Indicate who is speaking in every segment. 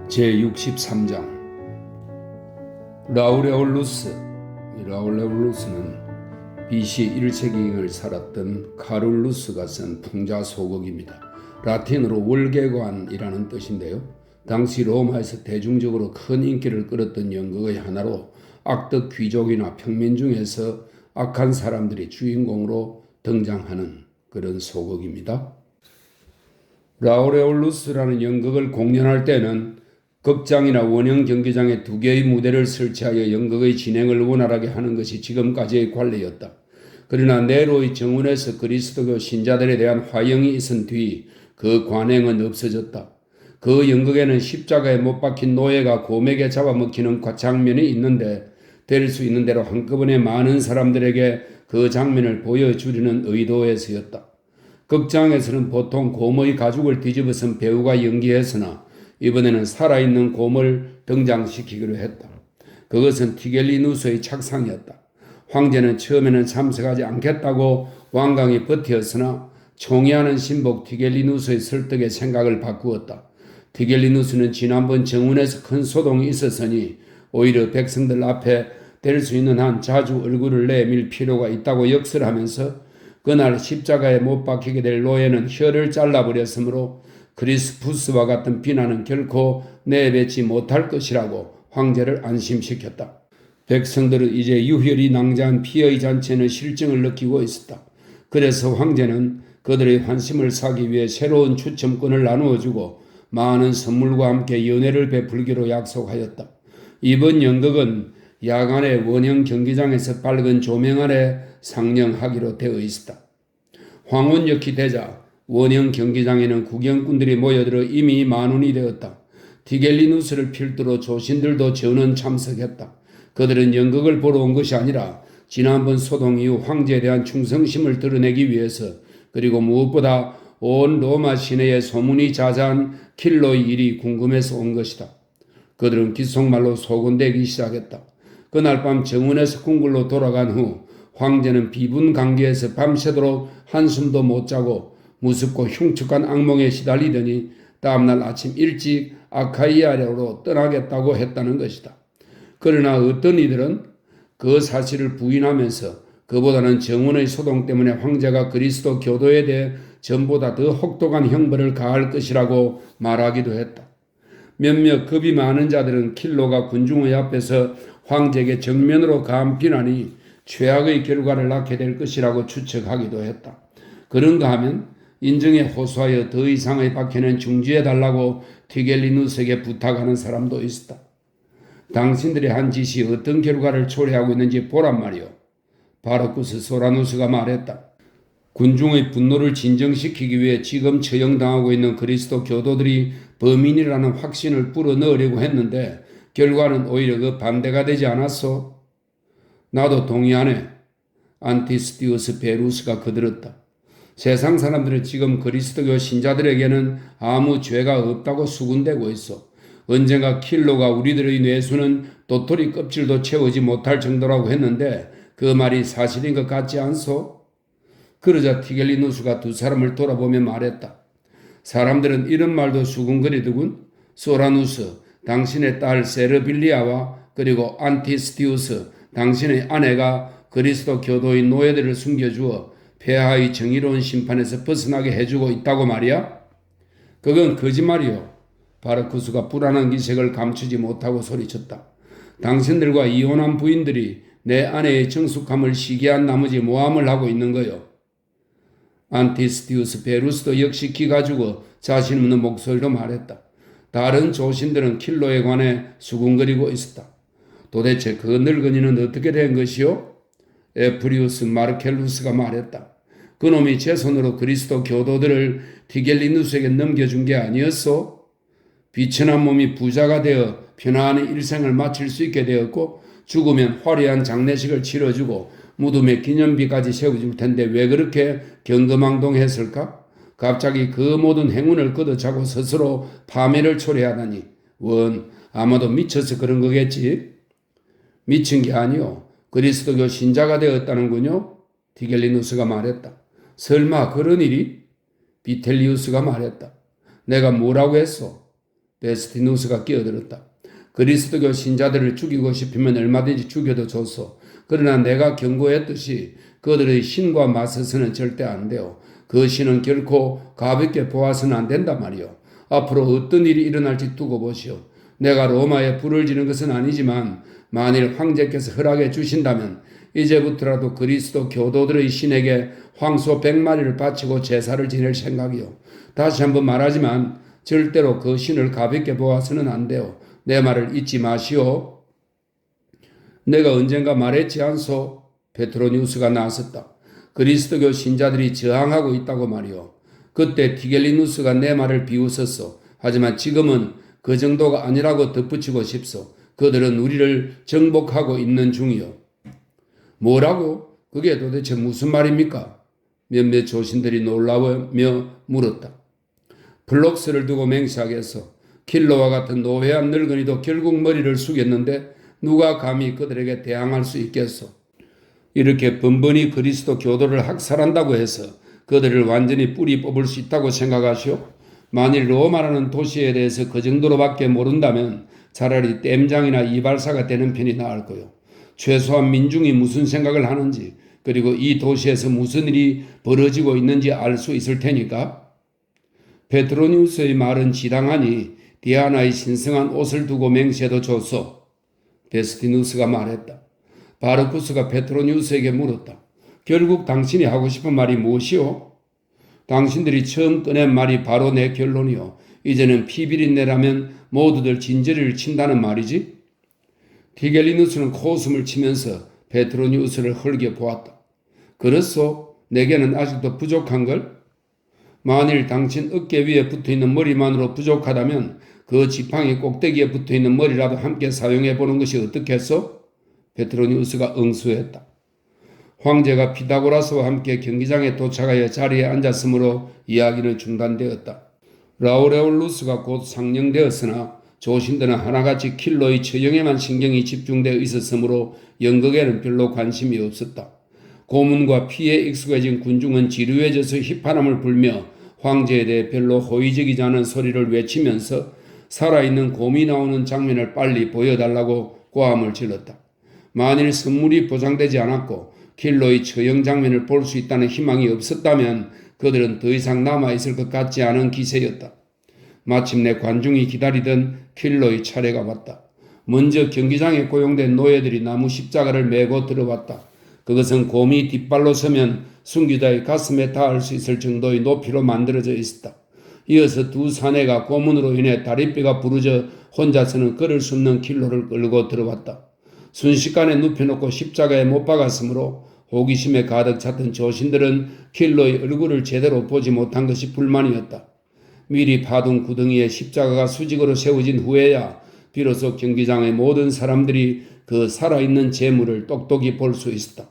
Speaker 1: 제63장 라우레올루스는 BC 1세기를 살았던 카룰루스가 쓴 풍자소극입니다. 라틴어로 월계관이라는 뜻인데요. 당시 로마에서 대중적으로 큰 인기를 끌었던 연극의 하나로 악덕 귀족이나 평민 중에서 악한 사람들이 주인공으로 등장하는 그런 소극입니다. 라우레올루스라는 연극을 공연할 때는 극장이나 원형 경기장에 두 개의 무대를 설치하여 연극의 진행을 원활하게 하는 것이 지금까지의 관례였다. 그러나 네로의 정원에서 그리스도교 신자들에 대한 화형이 있은 뒤 그 관행은 없어졌다. 그 연극에는 십자가에 못 박힌 노예가 곰에게 잡아먹히는 장면이 있는데 될 수 있는 대로 한꺼번에 많은 사람들에게 그 장면을 보여주려는 의도에서였다. 극장에서는 보통 곰의 가죽을 뒤집어쓴 배우가 연기했으나 이번에는 살아있는 곰을 등장시키기로 했다. 그것은 티겔리누스의 착상이었다. 황제는 처음에는 참석하지 않겠다고 완강히 버텼으나 총애하는 신복 티겔리누스의 설득에 생각을 바꾸었다. 티겔리누스는 지난번 정원에서 큰 소동이 있었으니 오히려 백성들 앞에 될 수 있는 한 자주 얼굴을 내밀 필요가 있다고 역설하면서 그날 십자가에 못 박히게 될 노예는 혀를 잘라버렸으므로 크리스푸스와 같은 비난은 결코 내뱉지 못할 것이라고 황제를 안심시켰다. 백성들은 이제 유혈이 낭자한 피의 잔치에는 실증을 느끼고 있었다. 그래서 황제는 그들의 환심을 사기 위해 새로운 추첨권을 나누어주고 많은 선물과 함께 연회를 베풀기로 약속하였다. 이번 연극은 야간에 원형 경기장에서 밝은 조명 아래 상영하기로 되어 있었다. 황혼역이 되자 원형 경기장에는 구경꾼들이 모여들어 이미 만원이 되었다. 티겔리누스를 필두로 조신들도 전원 참석했다. 그들은 연극을 보러 온 것이 아니라 지난번 소동 이후 황제에 대한 충성심을 드러내기 위해서 그리고 무엇보다 온 로마 시내에 소문이 자자한 킬로의 일이 궁금해서 온 것이다. 그들은 귓속말로 소곤대기 시작했다. 그날 밤 정원에서 궁궐로 돌아간 후 황제는 비분 감기에서 밤새도록 한숨도 못 자고 무섭고 흉측한 악몽에 시달리더니 다음날 아침 일찍 아카이아로 떠나겠다고 했다는 것이다. 그러나 어떤 이들은 그 사실을 부인하면서 그보다는 정원의 소동 때문에 황제가 그리스도 교도에 대해 전보다 더 혹독한 형벌을 가할 것이라고 말하기도 했다. 몇몇 겁이 많은 자들은 킬로가 군중의 앞에서 황제에게 정면으로 가한 비난이 최악의 결과를 낳게 될 것이라고 추측하기도 했다. 그런가 하면 인정에 호소하여 더 이상의 박해는 중지해달라고 티겔리누스에게 부탁하는 사람도 있었다. 당신들의 한 짓이 어떤 결과를 초래하고 있는지 보란 말이오. 바르쿠스 소라누스가 말했다. 군중의 분노를 진정시키기 위해 지금 처형당하고 있는 그리스도 교도들이 범인이라는 확신을 불어넣으려고 했는데 결과는 오히려 그 반대가 되지 않았소? 나도 동의하네. 안티스티우스 베루스가 거들었다. 세상 사람들은 지금 그리스도교 신자들에게는 아무 죄가 없다고 수군대고 있어. 언젠가 킬로가 우리들의 뇌수는 도토리 껍질도 채우지 못할 정도라고 했는데 그 말이 사실인 것 같지 않소? 그러자 티겔리누스가 두 사람을 돌아보며 말했다. 사람들은 이런 말도 수군거리더군. 소라누스, 당신의 딸 세르빌리아와 그리고 안티스티우스, 당신의 아내가 그리스도 교도인 노예들을 숨겨주어 폐하의 정의로운 심판에서 벗어나게 해주고 있다고 말이야? 그건 거짓말이요. 바르쿠스가 불안한 기색을 감추지 못하고 소리쳤다. 당신들과 이혼한 부인들이 내 아내의 정숙함을 시기한 나머지 모함을 하고 있는 거요. 안티스티우스 베루스도 역시 기가 죽어 자신 없는 목소리로 말했다. 다른 조신들은 킬로에 관해 수군거리고 있었다. 도대체 그 늙은이는 어떻게 된 것이요? 에프리우스 마르켈루스가 말했다. 그놈이 제 손으로 그리스도 교도들을 티겔리누스에게 넘겨준 게 아니었소? 비천한 몸이 부자가 되어 편안히 일생을 마칠 수 있게 되었고 죽으면 화려한 장례식을 치러주고 무덤에 기념비까지 세워줄 텐데 왜 그렇게 경거망동했을까? 갑자기 그 모든 행운을 걷어차고 스스로 파멸을 초래하다니 원 아마도 미쳐서 그런 거겠지? 미친 게 아니오. 그리스도교 신자가 되었다는군요. 티겔리누스가 말했다. 설마 그런 일이? 비텔리우스가 말했다. 내가 뭐라고 했소? 베스티누스가 끼어들었다. 그리스도교 신자들을 죽이고 싶으면 얼마든지 죽여도 좋소. 그러나 내가 경고했듯이 그들의 신과 맞서서는 절대 안 돼요. 그 신은 결코 가볍게 보아서는 안 된단 말이요. 앞으로 어떤 일이 일어날지 두고 보시오. 내가 로마에 불을 지는 것은 아니지만 만일 황제께서 허락해 주신다면 이제부터라도 그리스도 교도들의 신에게 황소 100마리를 바치고 제사를 지낼 생각이요. 다시 한번 말하지만 절대로 그 신을 가볍게 보아서는 안 돼요. 내 말을 잊지 마시오. 내가 언젠가 말했지 않소? 페트로니우스가 나섰다. 그리스도교 신자들이 저항하고 있다고 말이오. 그때 티겔리누스가 내 말을 비웃었소. 하지만 지금은 그 정도가 아니라고 덧붙이고 싶소. 그들은 우리를 정복하고 있는 중이요. 뭐라고? 그게 도대체 무슨 말입니까? 몇몇 조신들이 놀라며 물었다. 플록스를 두고 맹세하겠소. 킬러와 같은 노회한 늙은이도 결국 머리를 숙였는데 누가 감히 그들에게 대항할 수 있겠소? 이렇게 번번이 그리스도 교도를 학살한다고 해서 그들을 완전히 뿌리 뽑을 수 있다고 생각하시오? 만일 로마라는 도시에 대해서 그 정도로밖에 모른다면 차라리 땜장이나 이발사가 되는 편이 나을 거요. 최소한 민중이 무슨 생각을 하는지 그리고 이 도시에서 무슨 일이 벌어지고 있는지 알 수 있을 테니까. 페트로니우스의 말은 지당하니 디아나의 신성한 옷을 두고 맹세도 좋소. 베스티누스가 말했다. 바르쿠스가 페트로니우스에게 물었다. 결국 당신이 하고 싶은 말이 무엇이오? 당신들이 처음 꺼낸 말이 바로 내 결론이요. 이제는 피비린내라면 모두들 진저리를 친다는 말이지? 티겔리누스는 코웃음을 치면서 페트로니우스를 헐게 보았다. 그렇소? 내게는 아직도 부족한걸? 만일 당신 어깨 위에 붙어있는 머리만으로 부족하다면 그 지팡이 꼭대기에 붙어있는 머리라도 함께 사용해보는 것이 어떻겠소? 페트로니우스가 응수했다. 황제가 피타고라스와 함께 경기장에 도착하여 자리에 앉았으므로 이야기는 중단되었다. 라우레올루스가 곧 상영되었으나 조신들은 하나같이 킬러의 처형에만 신경이 집중되어 있었으므로 연극에는 별로 관심이 없었다. 고문과 피에 익숙해진 군중은 지루해져서 휘파람을 불며 황제에 대해 별로 호의적이지 않은 소리를 외치면서 살아있는 곰이 나오는 장면을 빨리 보여달라고 고함을 질렀다. 만일 선물이 보장되지 않았고 킬러의 처형 장면을 볼 수 있다는 희망이 없었다면 그들은 더 이상 남아있을 것 같지 않은 기세였다. 마침내 관중이 기다리던 킬러의 차례가 왔다. 먼저 경기장에 고용된 노예들이 나무 십자가를 메고 들어왔다. 그것은 곰이 뒷발로 서면 순교자의 가슴에 닿을 수 있을 정도의 높이로 만들어져 있었다. 이어서 두 사내가 고문으로 인해 다리뼈가 부러져 혼자서는 걸을 수 없는 킬러를 끌고 들어왔다. 순식간에 눕혀놓고 십자가에 못 박았으므로 호기심에 가득 찼던 조신들은 킬러의 얼굴을 제대로 보지 못한 것이 불만이었다. 미리 파둔 구덩이에 십자가가 수직으로 세워진 후에야 비로소 경기장의 모든 사람들이 그 살아있는 재물을 똑똑히 볼 수 있었다.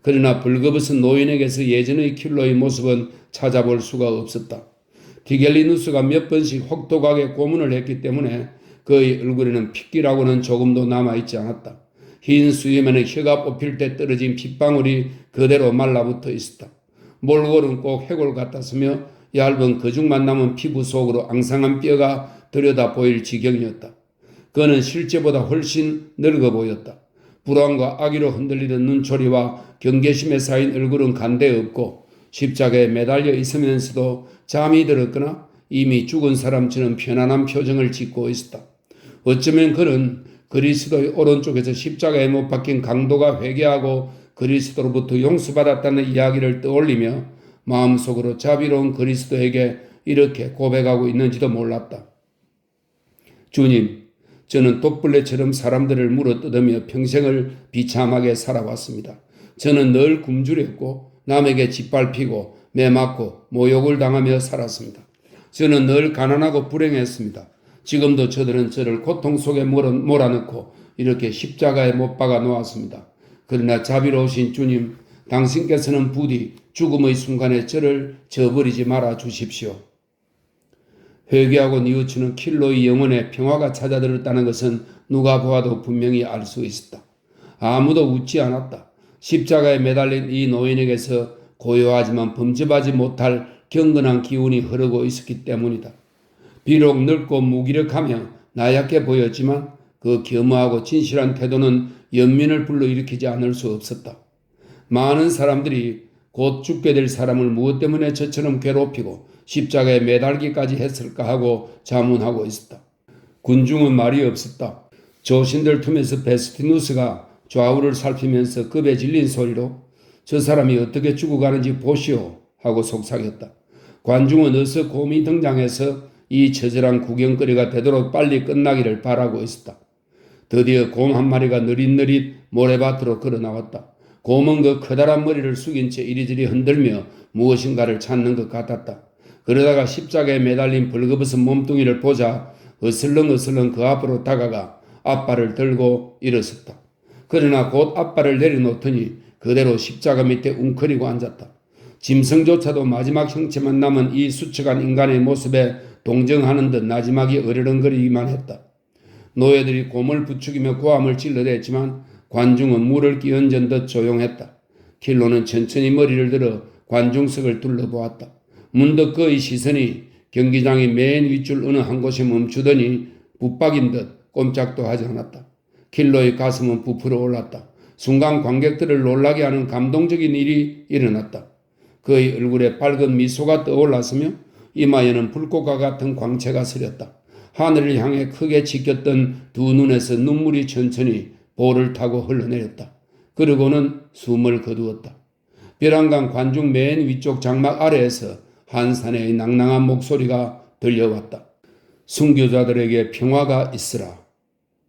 Speaker 1: 그러나 벌거벗은 노인에게서 예전의 킬러의 모습은 찾아볼 수가 없었다. 티겔리누스가 몇 번씩 혹독하게 고문을 했기 때문에 그의 얼굴에는 핏기라고는 조금도 남아있지 않았다. 흰 수염에는 혀가 뽑힐 때 떨어진 핏방울이 그대로 말라붙어 있었다. 몰골은 꼭 해골 같았으며 얇은 거죽만 남은 피부 속으로 앙상한 뼈가 들여다 보일 지경이었다. 그는 실제보다 훨씬 늙어 보였다. 불안과 악의로 흔들리던 눈초리와 경계심에 쌓인 얼굴은 간데없고 십자가에 매달려 있으면서도 잠이 들었거나 이미 죽은 사람처럼 편안한 표정을 짓고 있었다. 어쩌면 그는 그리스도의 오른쪽에서 십자가에 못 박힌 강도가 회개하고 그리스도로부터 용서받았다는 이야기를 떠올리며 마음속으로 자비로운 그리스도에게 이렇게 고백하고 있는지도 몰랐다. 주님, 저는 독불레처럼 사람들을 물어뜯으며 평생을 비참하게 살아왔습니다. 저는 늘 굶주렸고 남에게 짓밟히고 매맞고 모욕을 당하며 살았습니다. 저는 늘 가난하고 불행했습니다. 지금도 저들은 저를 고통 속에 몰아넣고 이렇게 십자가에 못 박아 놓았습니다. 그러나 자비로우신 주님, 당신께서는 부디 죽음의 순간에 저를 저버리지 말아 주십시오. 회개하고 뉘우치는 킬러의 영혼에 평화가 찾아들었다는 것은 누가 보아도 분명히 알 수 있었다. 아무도 웃지 않았다. 십자가에 매달린 이 노인에게서 고요하지만 범접하지 못할 경건한 기운이 흐르고 있었기 때문이다. 비록 늙고 무기력하며 나약해 보였지만 그 겸허하고 진실한 태도는 연민을 불러일으키지 않을 수 없었다. 많은 사람들이 곧 죽게 될 사람을 무엇 때문에 저처럼 괴롭히고 십자가에 매달기까지 했을까 하고 자문하고 있었다. 군중은 말이 없었다. 조신들 틈에서 베스티누스가 좌우를 살피면서 급에 질린 소리로 저 사람이 어떻게 죽어가는지 보시오 하고 속삭였다. 관중은 어서 곰이 등장해서 이 처절한 구경거리가 되도록 빨리 끝나기를 바라고 있었다. 드디어 곰 한 마리가 느릿느릿 모래밭으로 걸어 나왔다. 곰은 그 커다란 머리를 숙인 채 이리저리 흔들며 무엇인가를 찾는 것 같았다. 그러다가 십자가에 매달린 벌거벗은 몸뚱이를 보자 어슬렁어슬렁 그 앞으로 다가가 앞발을 들고 일어섰다. 그러나 곧 앞발을 내려놓더니 그대로 십자가 밑에 웅크리고 앉았다. 짐승조차도 마지막 형체만 남은 이 수척한 인간의 모습에 동정하는 듯 나지막이 어르렁거리기만 했다. 노예들이 곰을 부추기며 고함을 찔러댔지만 관중은 물을 끼얹은 듯 조용했다. 킬로는 천천히 머리를 들어 관중석을 둘러보았다. 문득 그의 시선이 경기장의 맨 윗줄 어느 한 곳에 멈추더니 붙박인 듯 꼼짝도 하지 않았다. 킬로의 가슴은 부풀어 올랐다. 순간 관객들을 놀라게 하는 감동적인 일이 일어났다. 그의 얼굴에 밝은 미소가 떠올랐으며 이마에는 불꽃과 같은 광채가 서렸다. 하늘을 향해 크게 지켰던 두 눈에서 눈물이 천천히 볼을 타고 흘러내렸다. 그리고는 숨을 거두었다. 벼랑간 관중 맨 위쪽 장막 아래에서 한 사내의 낭낭한 목소리가 들려왔다. 순교자들에게 평화가 있으라.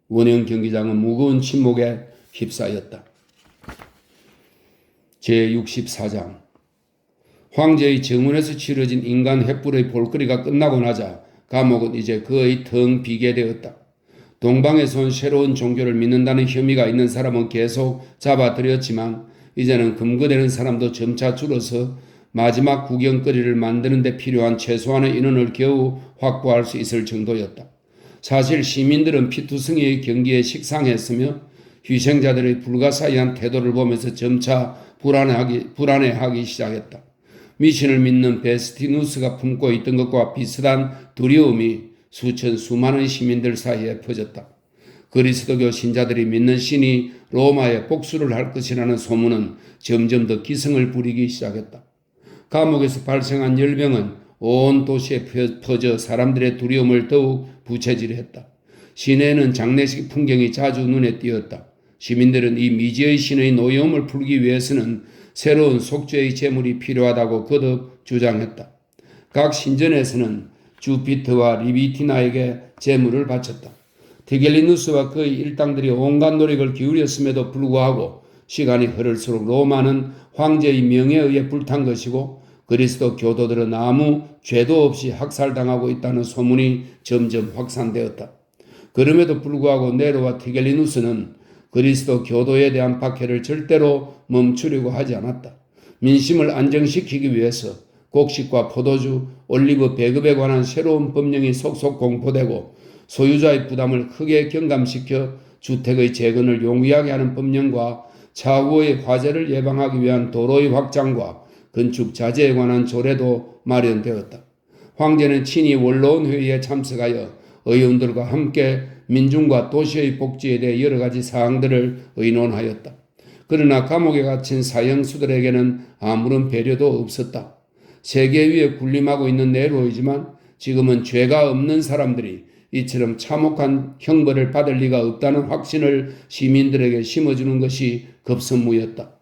Speaker 1: 원형 경기장은 무거운 침묵에 휩싸였다. 제64장 황제의 정원에서 치러진 인간 횃불의 볼거리가 끝나고 나자 감옥은 이제 거의 텅 비게 되었다. 동방에서 온 새로운 종교를 믿는다는 혐의가 있는 사람은 계속 잡아들였지만 이제는 금거되는 사람도 점차 줄어서 마지막 구경거리를 만드는 데 필요한 최소한의 인원을 겨우 확보할 수 있을 정도였다. 사실 시민들은 피투성이의 경기에 식상했으며 희생자들의 불가사의한 태도를 보면서 점차 불안해하기 시작했다. 미신을 믿는 베스티누스가 품고 있던 것과 비슷한 두려움이 수많은 시민들 사이에 퍼졌다. 그리스도교 신자들이 믿는 신이 로마에 복수를 할 것이라는 소문은 점점 더 기승을 부리기 시작했다. 감옥에서 발생한 열병은 온 도시에 퍼져 사람들의 두려움을 더욱 부채질했다. 시내에는 장례식 풍경이 자주 눈에 띄었다. 시민들은 이 미지의 신의 노여움을 풀기 위해서는 새로운 속죄의 제물이 필요하다고 거듭 주장했다. 각 신전에서는 주피터와 리비티나에게 제물을 바쳤다. 티겔리누스와 그의 일당들이 온갖 노력을 기울였음에도 불구하고 시간이 흐를수록 로마는 황제의 명예에 의해 불탄 것이고 그리스도 교도들은 아무 죄도 없이 학살당하고 있다는 소문이 점점 확산되었다. 그럼에도 불구하고 네로와 티겔리누스는 그리스도 교도에 대한 박해를 절대로 멈추려고 하지 않았다. 민심을 안정시키기 위해서 곡식과 포도주, 올리브 배급에 관한 새로운 법령이 속속 공포되고 소유자의 부담을 크게 경감시켜 주택의 재건을 용이하게 하는 법령과 차후의 화재를 예방하기 위한 도로의 확장과 건축 자재에 관한 조례도 마련되었다. 황제는 친히 원로원 회의에 참석하여 의원들과 함께 민중과 도시의 복지에 대해 여러 가지 사항들을 의논하였다. 그러나 감옥에 갇힌 사형수들에게는 아무런 배려도 없었다. 세계 위에 군림하고 있는 네로이지만 지금은 죄가 없는 사람들이 이처럼 참혹한 형벌을 받을 리가 없다는 확신을 시민들에게 심어주는 것이 급선무였다.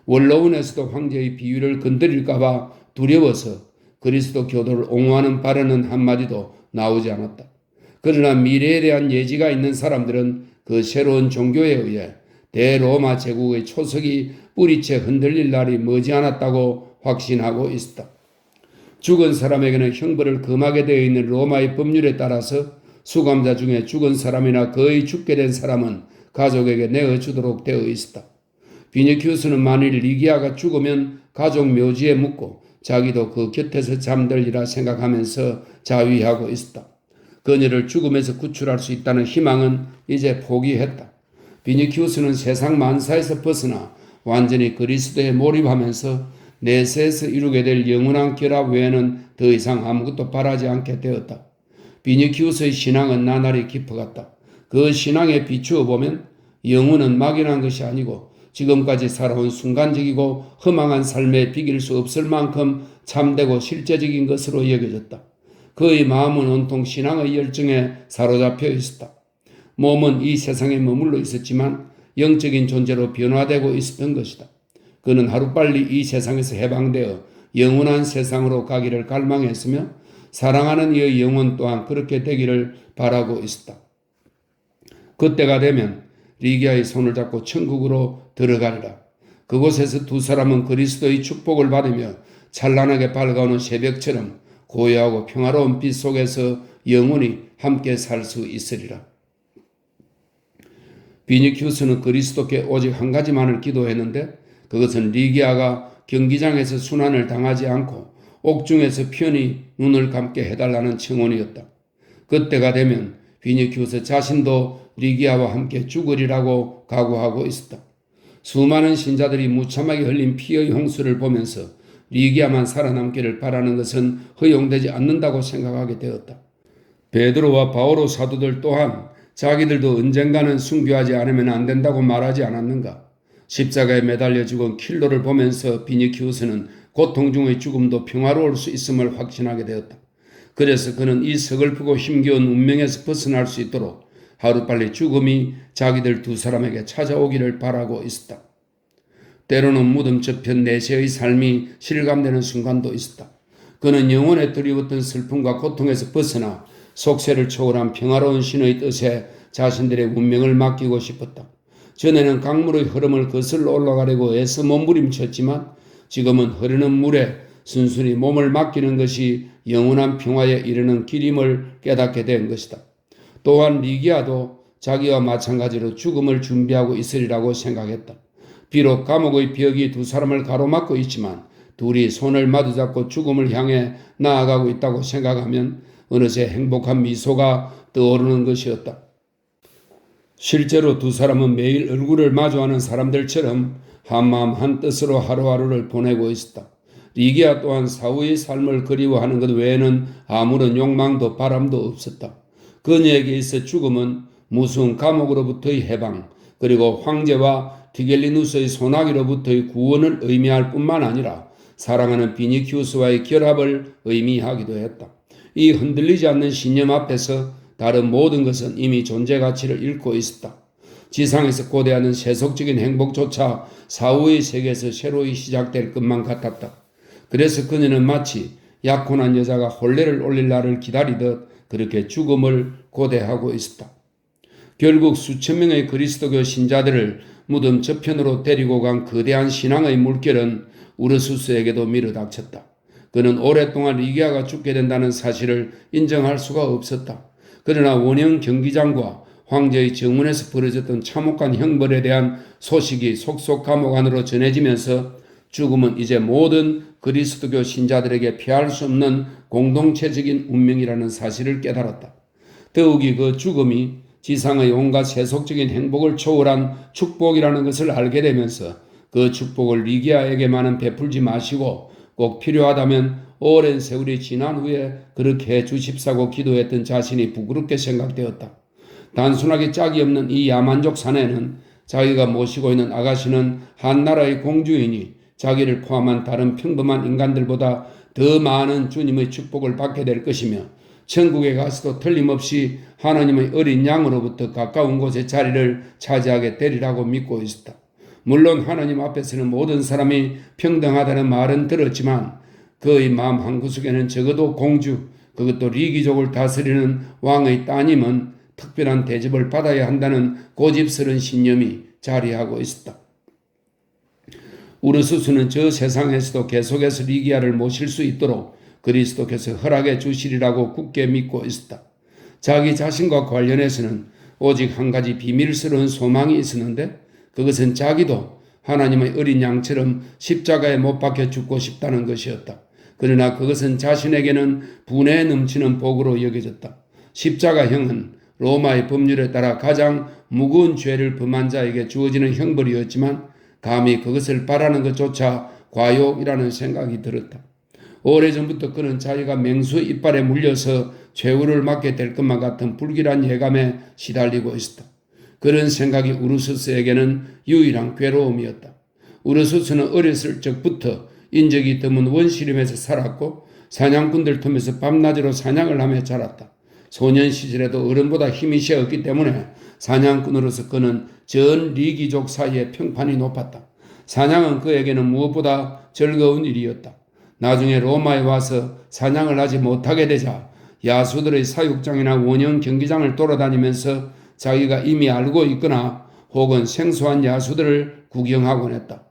Speaker 1: 원로원에서도 황제의 비위를 건드릴까봐 두려워서 그리스도 교도를 옹호하는 발언은 한마디도 나오지 않았다. 그러나 미래에 대한 예지가 있는 사람들은 그 새로운 종교에 의해 대로마 제국의 초석이 뿌리채 흔들릴 날이 머지않았다고 확신하고 있었다. 죽은 사람에게는 형벌을 금하게 되어 있는 로마의 법률에 따라서 수감자 중에 죽은 사람이나 거의 죽게 된 사람은 가족에게 내어주도록 되어 있었다. 비니큐스는 만일 리기아가 죽으면 가족 묘지에 묻고 자기도 그 곁에서 잠들리라 생각하면서 자위하고 있었다. 그녀를 죽음에서 구출할 수 있다는 희망은 이제 포기했다. 비니큐스는 세상 만사에서 벗어나 완전히 그리스도에 몰입하면서 내세에서 이루게 될 영원한 결합 외에는 더 이상 아무것도 바라지 않게 되었다. 비니키우스의 신앙은 나날이 깊어갔다. 그 신앙에 비추어 보면 영혼은 막연한 것이 아니고 지금까지 살아온 순간적이고 허망한 삶에 비길 수 없을 만큼 참되고 실제적인 것으로 여겨졌다. 그의 마음은 온통 신앙의 열정에 사로잡혀 있었다. 몸은 이 세상에 머물러 있었지만 영적인 존재로 변화되고 있었던 것이다. 그는 하루빨리 이 세상에서 해방되어 영원한 세상으로 가기를 갈망했으며 사랑하는 이의 영혼 또한 그렇게 되기를 바라고 있었다. 그때가 되면 리기아의 손을 잡고 천국으로 들어가리라. 그곳에서 두 사람은 그리스도의 축복을 받으며 찬란하게 밝아오는 새벽처럼 고요하고 평화로운 빛 속에서 영원히 함께 살 수 있으리라. 비니키우스는 그리스도께 오직 한 가지만을 기도했는데 그것은 리기아가 경기장에서 순환을 당하지 않고 옥중에서 편히 눈을 감게 해달라는 청원이었다. 그때가 되면 비니키우스 자신도 리기아와 함께 죽으리라고 각오하고 있었다. 수많은 신자들이 무참하게 흘린 피의 홍수를 보면서 리기아만 살아남기를 바라는 것은 허용되지 않는다고 생각하게 되었다. 베드로와 바오로 사도들 또한 자기들도 언젠가는 순교하지 않으면 안 된다고 말하지 않았는가? 십자가에 매달려 죽은 킬로를 보면서 비니키우스는 고통 중의 죽음도 평화로울 수 있음을 확신하게 되었다. 그래서 그는 이 서글프고 힘겨운 운명에서 벗어날 수 있도록 하루빨리 죽음이 자기들 두 사람에게 찾아오기를 바라고 있었다. 때로는 무덤 저편 내세의 삶이 실감되는 순간도 있었다. 그는 영혼에 드리웠던 슬픔과 고통에서 벗어나 속세를 초월한 평화로운 신의 뜻에 자신들의 운명을 맡기고 싶었다. 전에는 강물의 흐름을 거슬러 올라가려고 애써 몸부림쳤지만 지금은 흐르는 물에 순순히 몸을 맡기는 것이 영원한 평화에 이르는 길임을 깨닫게 된 것이다. 또한 리기아도 자기와 마찬가지로 죽음을 준비하고 있으리라고 생각했다. 비록 감옥의 벽이 두 사람을 가로막고 있지만 둘이 손을 마주잡고 죽음을 향해 나아가고 있다고 생각하면 어느새 행복한 미소가 떠오르는 것이었다. 실제로 두 사람은 매일 얼굴을 마주하는 사람들처럼 한마음 한뜻으로 하루하루를 보내고 있었다. 리기아 또한 사후의 삶을 그리워하는 것 외에는 아무런 욕망도 바람도 없었다. 그녀에게 있어 죽음은 무서운 감옥으로부터의 해방, 그리고 황제와 티겔리누스의 소나기로부터의 구원을 의미할 뿐만 아니라 사랑하는 비니키우스와의 결합을 의미하기도 했다. 이 흔들리지 않는 신념 앞에서 다른 모든 것은 이미 존재 가치를 잃고 있었다. 지상에서 고대하는 세속적인 행복조차 사후의 세계에서 새로이 시작될 것만 같았다. 그래서 그녀는 마치 약혼한 여자가 혼례를 올릴 날을 기다리듯 그렇게 죽음을 고대하고 있었다. 결국 수천 명의 그리스도교 신자들을 무덤 저편으로 데리고 간 거대한 신앙의 물결은 우르수스에게도 밀어닥쳤다. 그는 오랫동안 리기아가 죽게 된다는 사실을 인정할 수가 없었다. 그러나 원형 경기장과 황제의 정문에서 벌어졌던 참혹한 형벌에 대한 소식이 속속 감옥 안으로 전해지면서 죽음은 이제 모든 그리스도교 신자들에게 피할 수 없는 공동체적인 운명이라는 사실을 깨달았다. 더욱이 그 죽음이 지상의 온갖 세속적인 행복을 초월한 축복이라는 것을 알게 되면서 그 축복을 리기아에게만은 베풀지 마시고 꼭 필요하다면 오랜 세월이 지난 후에 그렇게 해 주십사고 기도했던 자신이 부끄럽게 생각되었다. 단순하게 짝이 없는 이 야만족 사내는 자기가 모시고 있는 아가씨는 한나라의 공주이니 자기를 포함한 다른 평범한 인간들보다 더 많은 주님의 축복을 받게 될 것이며 천국에 가서도 틀림없이 하나님의 어린 양으로부터 가까운 곳에 자리를 차지하게 되리라고 믿고 있었다. 물론 하나님 앞에서는 모든 사람이 평등하다는 말은 들었지만 그의 마음 한구석에는 적어도 공주, 그것도 리기족을 다스리는 왕의 따님은 특별한 대접을 받아야 한다는 고집스러운 신념이 자리하고 있었다. 우르수스는 저 세상에서도 계속해서 리기아를 모실 수 있도록 그리스도께서 허락해 주시리라고 굳게 믿고 있었다. 자기 자신과 관련해서는 오직 한 가지 비밀스러운 소망이 있었는데 그것은 자기도 하나님의 어린 양처럼 십자가에 못 박혀 죽고 싶다는 것이었다. 그러나 그것은 자신에게는 분에 넘치는 복으로 여겨졌다. 십자가형은 로마의 법률에 따라 가장 무거운 죄를 범한 자에게 주어지는 형벌이었지만 감히 그것을 바라는 것조차 과욕이라는 생각이 들었다. 오래전부터 그는 자기가 맹수의 이빨에 물려서 최후를 맞게 될 것만 같은 불길한 예감에 시달리고 있었다. 그런 생각이 우르수스에게는 유일한 괴로움이었다. 우르수스는 어렸을 적부터 인적이 드문 원시림에서 살았고 사냥꾼들 틈에서 밤낮으로 사냥을 하며 자랐다. 소년 시절에도 어른보다 힘이 세었기 때문에 사냥꾼으로서 그는 전 리기족 사이에 평판이 높았다. 사냥은 그에게는 무엇보다 즐거운 일이었다. 나중에 로마에 와서 사냥을 하지 못하게 되자 야수들의 사육장이나 원형 경기장을 돌아다니면서 자기가 이미 알고 있거나 혹은 생소한 야수들을 구경하곤 했다.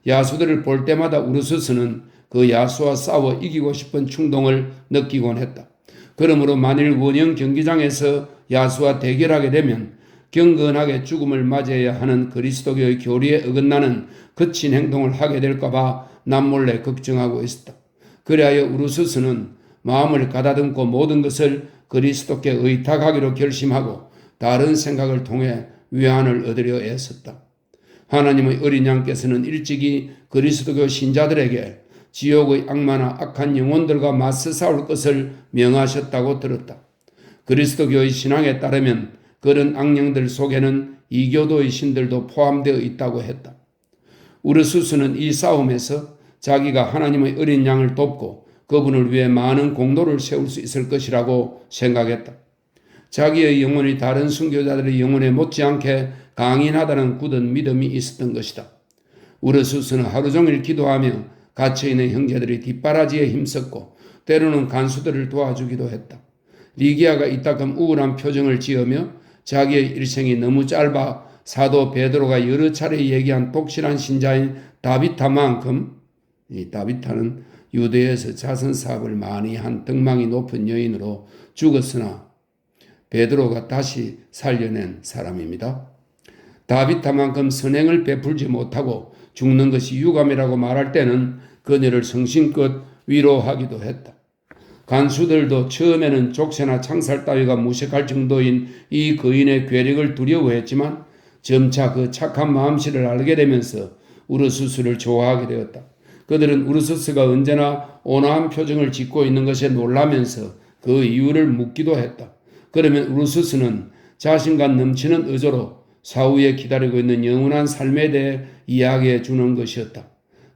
Speaker 1: 야수들을 볼 때마다 우르수스는 그 야수와 싸워 이기고 싶은 충동을 느끼곤 했다. 그러므로 만일 원형 경기장에서 야수와 대결하게 되면 경건하게 죽음을 맞이해야 하는 그리스도교의 교리에 어긋나는 거친 행동을 하게 될까봐 남몰래 걱정하고 있었다. 그리하여 우르수스는 마음을 가다듬고 모든 것을 그리스도께 의탁하기로 결심하고 다른 생각을 통해 위안을 얻으려 애썼다. 하나님의 어린 양께서는 일찍이 그리스도교 신자들에게 지옥의 악마나 악한 영혼들과 맞서 싸울 것을 명하셨다고 들었다. 그리스도교의 신앙에 따르면 그런 악령들 속에는 이교도의 신들도 포함되어 있다고 했다. 우르수스는 이 싸움에서 자기가 하나님의 어린 양을 돕고 그분을 위해 많은 공로를 세울 수 있을 것이라고 생각했다. 자기의 영혼이 다른 순교자들의 영혼에 못지않게 강인하다는 굳은 믿음이 있었던 것이다. 우르수스는 하루 종일 기도하며 갇혀있는 형제들이 뒷바라지에 힘썼고 때로는 간수들을 도와주기도 했다. 리기아가 이따금 우울한 표정을 지으며 자기의 일생이 너무 짧아 사도 베드로가 여러 차례 얘기한 독실한 신자인 다비타만큼, 이 다비타는 유대에서 자선 사업을 많이 한 덕망이 높은 여인으로 죽었으나 베드로가 다시 살려낸 사람입니다. 다비타만큼 선행을 베풀지 못하고 죽는 것이 유감이라고 말할 때는 그녀를 성심껏 위로하기도 했다. 간수들도 처음에는 족쇄나 창살 따위가 무색할 정도인 이 거인의 괴력을 두려워했지만 점차 그 착한 마음씨를 알게 되면서 우르수스를 좋아하게 되었다. 그들은 우르수스가 언제나 온화한 표정을 짓고 있는 것에 놀라면서 그 이유를 묻기도 했다. 그러면 우르수스는 자신감 넘치는 의조로 사후에 기다리고 있는 영원한 삶에 대해 이야기해 주는 것이었다.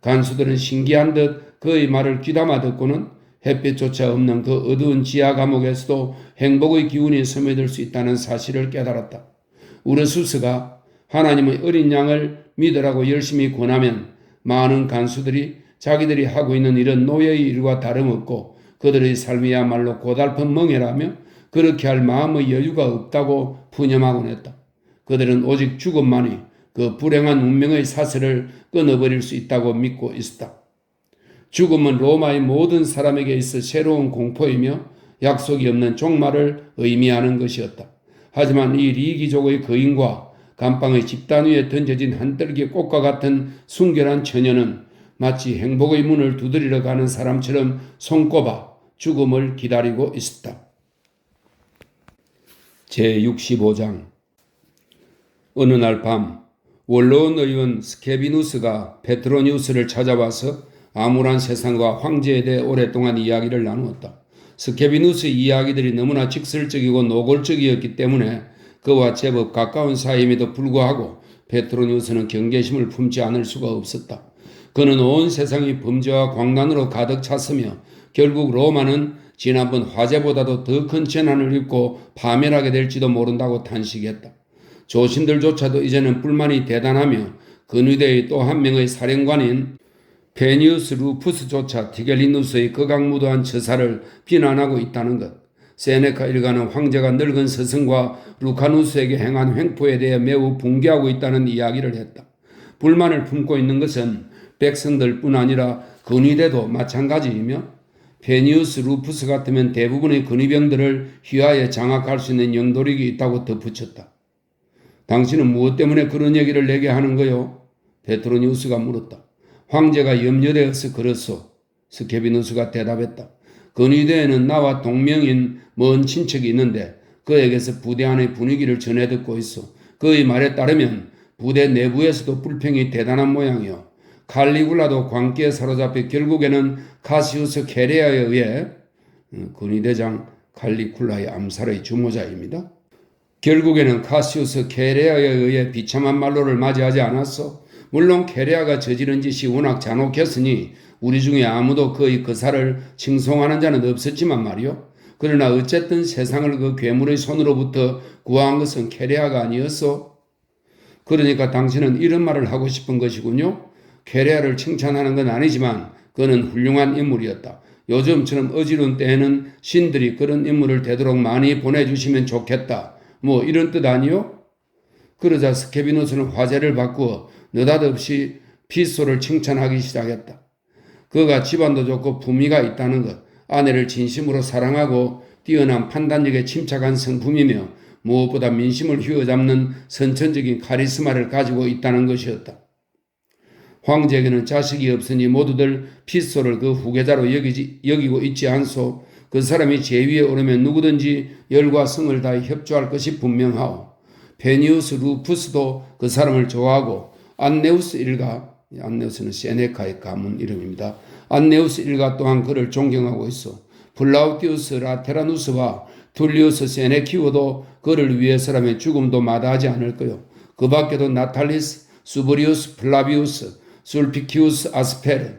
Speaker 1: 간수들은 신기한 듯 그의 말을 귀담아 듣고는 햇빛조차 없는 그 어두운 지하 감옥에서도 행복의 기운이 스며들 수 있다는 사실을 깨달았다. 우르수스가 하나님의 어린 양을 믿으라고 열심히 권하면 많은 간수들이 자기들이 하고 있는 일은 노예의 일과 다름없고 그들의 삶이야말로 고달픈 멍해라며 그렇게 할 마음의 여유가 없다고 푸념하곤 했다. 그들은 오직 죽음만이 그 불행한 운명의 사슬을 끊어버릴 수 있다고 믿고 있었다. 죽음은 로마의 모든 사람에게 있어 새로운 공포이며 약속이 없는 종말을 의미하는 것이었다. 하지만 이 리기족의 거인과 감방의 집단 위에 던져진 한떨기 꽃과 같은 순결한 처녀는 마치 행복의 문을 두드리러 가는 사람처럼 손꼽아 죽음을 기다리고 있었다. 제65장 어느 날 밤 원로원 의원 스케비누스가 페트로니우스를 찾아와서 암울한 세상과 황제에 대해 오랫동안 이야기를 나누었다. 스케비누스의 이야기들이 너무나 직설적이고 노골적이었기 때문에 그와 제법 가까운 사이임에도 불구하고 페트로니우스는 경계심을 품지 않을 수가 없었다. 그는 온 세상이 범죄와 광란으로 가득 찼으며 결국 로마는 지난번 화재보다도 더 큰 재난을 입고 파멸하게 될지도 모른다고 탄식했다. 조신들조차도 이제는 불만이 대단하며 근위대의 또 한 명의 사령관인 페니우스 루푸스조차 티겔리누스의 극악무도한 처사를 비난하고 있다는 것. 세네카 일가는 황제가 늙은 스승과 루카누스에게 행한 횡포에 대해 매우 붕괴하고 있다는 이야기를 했다. 불만을 품고 있는 것은 백성들뿐 아니라 근위대도 마찬가지이며 페니우스 루푸스 같으면 대부분의 근위병들을 휘하에 장악할 수 있는 영도력이 있다고 덧붙였다. 당신은 무엇 때문에 그런 얘기를 내게 하는 거요? 페트로니우스가 물었다. 황제가 염려되어서 그렇소. 스케비누스가 대답했다. 근위대에는 나와 동명인 먼 친척이 있는데 그에게서 부대 안의 분위기를 전해 듣고 있어. 그의 말에 따르면 부대 내부에서도 불평이 대단한 모양이요. 칼리굴라도 광기에 사로잡혀 결국에는 카시우스 케레아에 의해 근위대장 칼리굴라의 암살의 주모자입니다. 결국에는 카시우스 케레아에 의해 비참한 말로를 맞이하지 않았어. 물론 케레아가 저지른 짓이 워낙 잔혹했으니 우리 중에 아무도 그의 거사를 칭송하는 자는 없었지만 말이요. 그러나 어쨌든 세상을 그 괴물의 손으로부터 구한 것은 케레아가 아니었어. 그러니까 당신은 이런 말을 하고 싶은 것이군요. 케레아를 칭찬하는 건 아니지만 그는 훌륭한 인물이었다. 요즘처럼 어지러운 때에는 신들이 그런 인물을 되도록 많이 보내주시면 좋겠다. 뭐 이런 뜻 아니요? 그러자 스케비누스는 화제를 바꾸어 느닷없이 피소를 칭찬하기 시작했다. 그가 집안도 좋고 품위가 있다는 것, 아내를 진심으로 사랑하고 뛰어난 판단력에 침착한 성품이며 무엇보다 민심을 휘어잡는 선천적인 카리스마를 가지고 있다는 것이었다. 황제에게는 자식이 없으니 모두들 피소를 그 후계자로 여기고 있지 않소. 그 사람이 제위에 오르면 누구든지 열과 성을 다해 협조할 것이 분명하오. 페니우스 루푸스도 그 사람을 좋아하고 안네우스 일가, 안네우스는 세네카의 가문 이름입니다. 안네우스 일가 또한 그를 존경하고 있어. 플라우티우스 라테라누스와 툴리우스 세네키오도 그를 위해서라면 죽음도 마다하지 않을 거요. 그 밖에도 나탈리스, 수브리우스 플라비우스, 술피키우스 아스페르,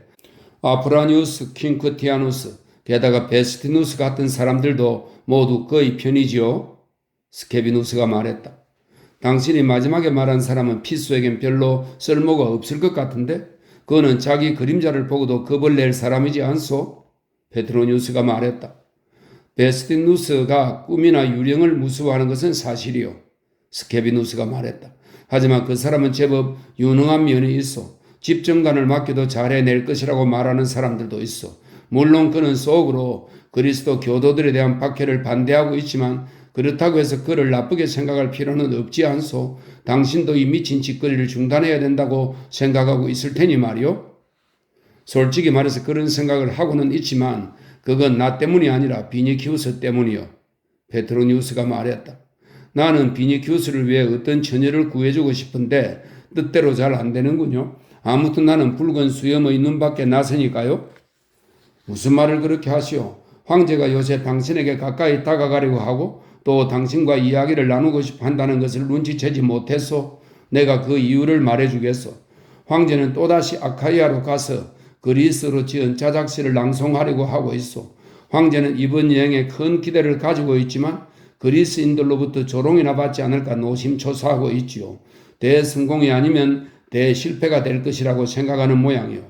Speaker 1: 아프라니우스 킹크티아누스, 게다가 베스티누스 같은 사람들도 모두 그의 편이지요. 스케비누스가 말했다. 당신이 마지막에 말한 사람은 피소에겐 별로 쓸모가 없을 것 같은데 그는 자기 그림자를 보고도 겁을 낼 사람이지 않소? 페트로니우스가 말했다. 베스티누스가 꿈이나 유령을 무서워하는 것은 사실이요. 스케비누스가 말했다. 하지만 그 사람은 제법 유능한 면이 있어. 집정관을 맡겨도 잘해낼 것이라고 말하는 사람들도 있어. 물론 그는 속으로 그리스도 교도들에 대한 박해를 반대하고 있지만 그렇다고 해서 그를 나쁘게 생각할 필요는 없지 않소. 당신도 이 미친 짓거리를 중단해야 된다고 생각하고 있을 테니 말이요. 솔직히 말해서 그런 생각을 하고는 있지만 그건 나 때문이 아니라 비니키우스 때문이요. 페트로니우스가 말했다. 나는 비니키우스를 위해 어떤 처녀를 구해주고 싶은데 뜻대로 잘 안 되는군요. 아무튼 나는 붉은 수염의 눈밖에 나서니까요. 무슨 말을 그렇게 하시오? 황제가 요새 당신에게 가까이 다가가려고 하고 또 당신과 이야기를 나누고 싶어 한다는 것을 눈치채지 못했소. 내가 그 이유를 말해주겠소. 황제는 또다시 아카이아로 가서 그리스로 지은 자작시를 낭송하려고 하고 있소. 황제는 이번 여행에 큰 기대를 가지고 있지만 그리스인들로부터 조롱이나 받지 않을까 노심초사하고 있지요. 대성공이 아니면 대실패가 될 것이라고 생각하는 모양이요.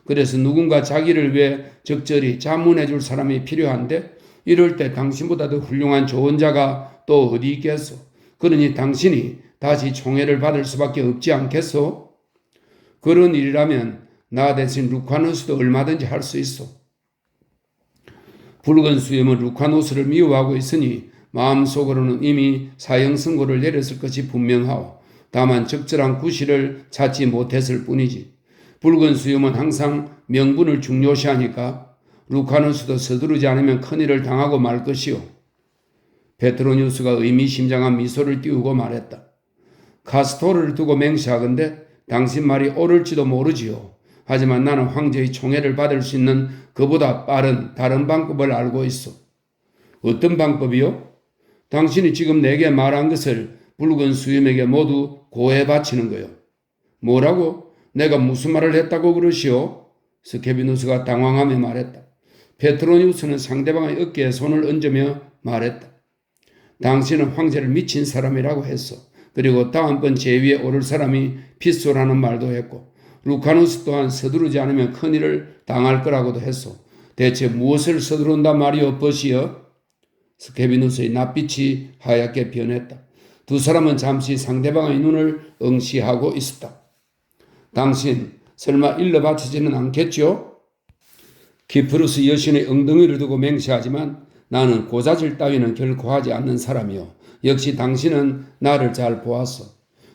Speaker 1: 그래서 누군가 자기를 위해 적절히 자문해 줄 사람이 필요한데 이럴 때 당신보다 더 훌륭한 조언자가 또 어디 있겠소? 그러니 당신이 다시 총애를 받을 수밖에 없지 않겠소? 그런 일이라면 나 대신 루카누스도 얼마든지 할 수 있어. 붉은 수염은 루카누스를 미워하고 있으니 마음속으로는 이미 사형 선고를 내렸을 것이 분명하오. 다만 적절한 구실을 찾지 못했을 뿐이지. 붉은 수염은 항상 명분을 중요시하니까 루카누스도 서두르지 않으면 큰일을 당하고 말 것이오. 페트로니우스가 의미심장한 미소를 띄우고 말했다. 카스토르를 두고 맹세하건대 당신 말이 옳을지도 모르지요. 하지만 나는 황제의 총애를 받을 수 있는 그보다 빠른 다른 방법을 알고 있어. 어떤 방법이요? 당신이 지금 내게 말한 것을 붉은 수염에게 모두 고해 바치는 거요. 뭐라고? 내가 무슨 말을 했다고 그러시오? 스케비누스가 당황하며 말했다. 페트로니우스는 상대방의 어깨에 손을 얹으며 말했다. 당신은 황제를 미친 사람이라고 했어. 그리고 다음번 제위에 오를 사람이 피소라는 말도 했고 루카누스 또한 서두르지 않으면 큰일을 당할 거라고도 했어. 대체 무엇을 서두른단 말이오, 버시여? 스케비누스의 낯빛이 하얗게 변했다. 두 사람은 잠시 상대방의 눈을 응시하고 있었다. 당신 설마 일러 바치지는 않겠죠? 키프루스 여신의 엉덩이를 두고 맹세하지만 나는 고자질 따위는 결코 하지 않는 사람이요. 역시 당신은 나를 잘 보았어.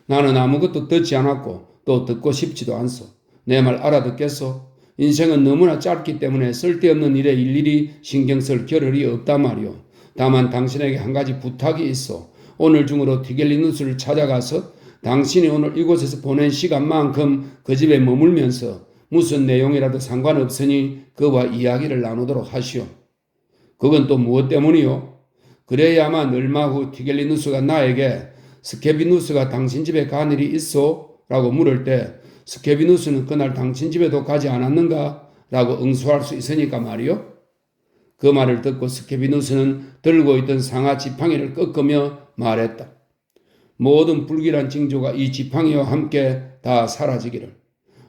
Speaker 1: 나는 아무것도 듣지 않았고 또 듣고 싶지도 않소. 내 말 알아듣겠소? 인생은 너무나 짧기 때문에 쓸데없는 일에 일일이 신경 쓸 겨를이 없단 말이오. 다만 당신에게 한 가지 부탁이 있어. 오늘 중으로 티겔리누스를 찾아가서 당신이 오늘 이곳에서 보낸 시간만큼 그 집에 머물면서 무슨 내용이라도 상관없으니 그와 이야기를 나누도록 하시오. 그건 또 무엇 때문이요? 그래야만 얼마 후 티겔리누스가 나에게 스케비누스가 당신 집에 간 일이 있어? 라고 물을 때 스케비누스는 그날 당신 집에도 가지 않았는가? 라고 응수할 수 있으니까 말이요. 그 말을 듣고 스케비누스는 들고 있던 상아 지팡이를 꺾으며 말했다. 모든 불길한 징조가 이 지팡이와 함께 다 사라지기를.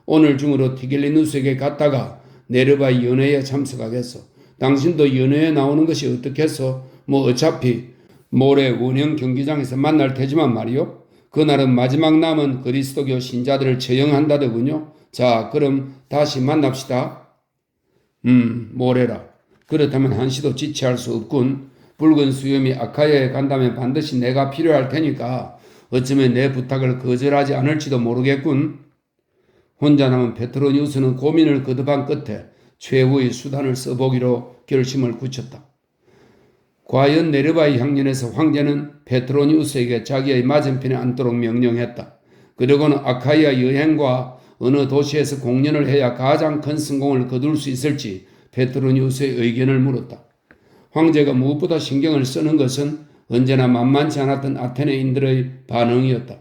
Speaker 1: 오늘 중으로 티겔리누스에게 갔다가 네르바의 연회에 참석하겠소. 당신도 연회에 나오는 것이 어떻겠소? 뭐 어차피 모레 원형 경기장에서 만날 테지만 말이요. 그날은 마지막 남은 그리스도교 신자들을 처형한다더군요. 자, 그럼 다시 만납시다. 모레라. 그렇다면 한시도 지체할 수 없군. 붉은 수염이 아카야에 간다면 반드시 내가 필요할 테니까 어쩌면 내 부탁을 거절하지 않을지도 모르겠군. 혼자 남은 페트로니우스는 고민을 거듭한 끝에 최후의 수단을 써보기로 결심을 굳혔다. 과연 네르바의 향년에서 황제는 페트로니우스에게 자기의 맞은편에 앉도록 명령했다. 그리고는 아카이아 여행과 어느 도시에서 공연을 해야 가장 큰 성공을 거둘 수 있을지 페트로니우스의 의견을 물었다. 황제가 무엇보다 신경을 쓰는 것은 언제나 만만치 않았던 아테네인들의 반응이었다.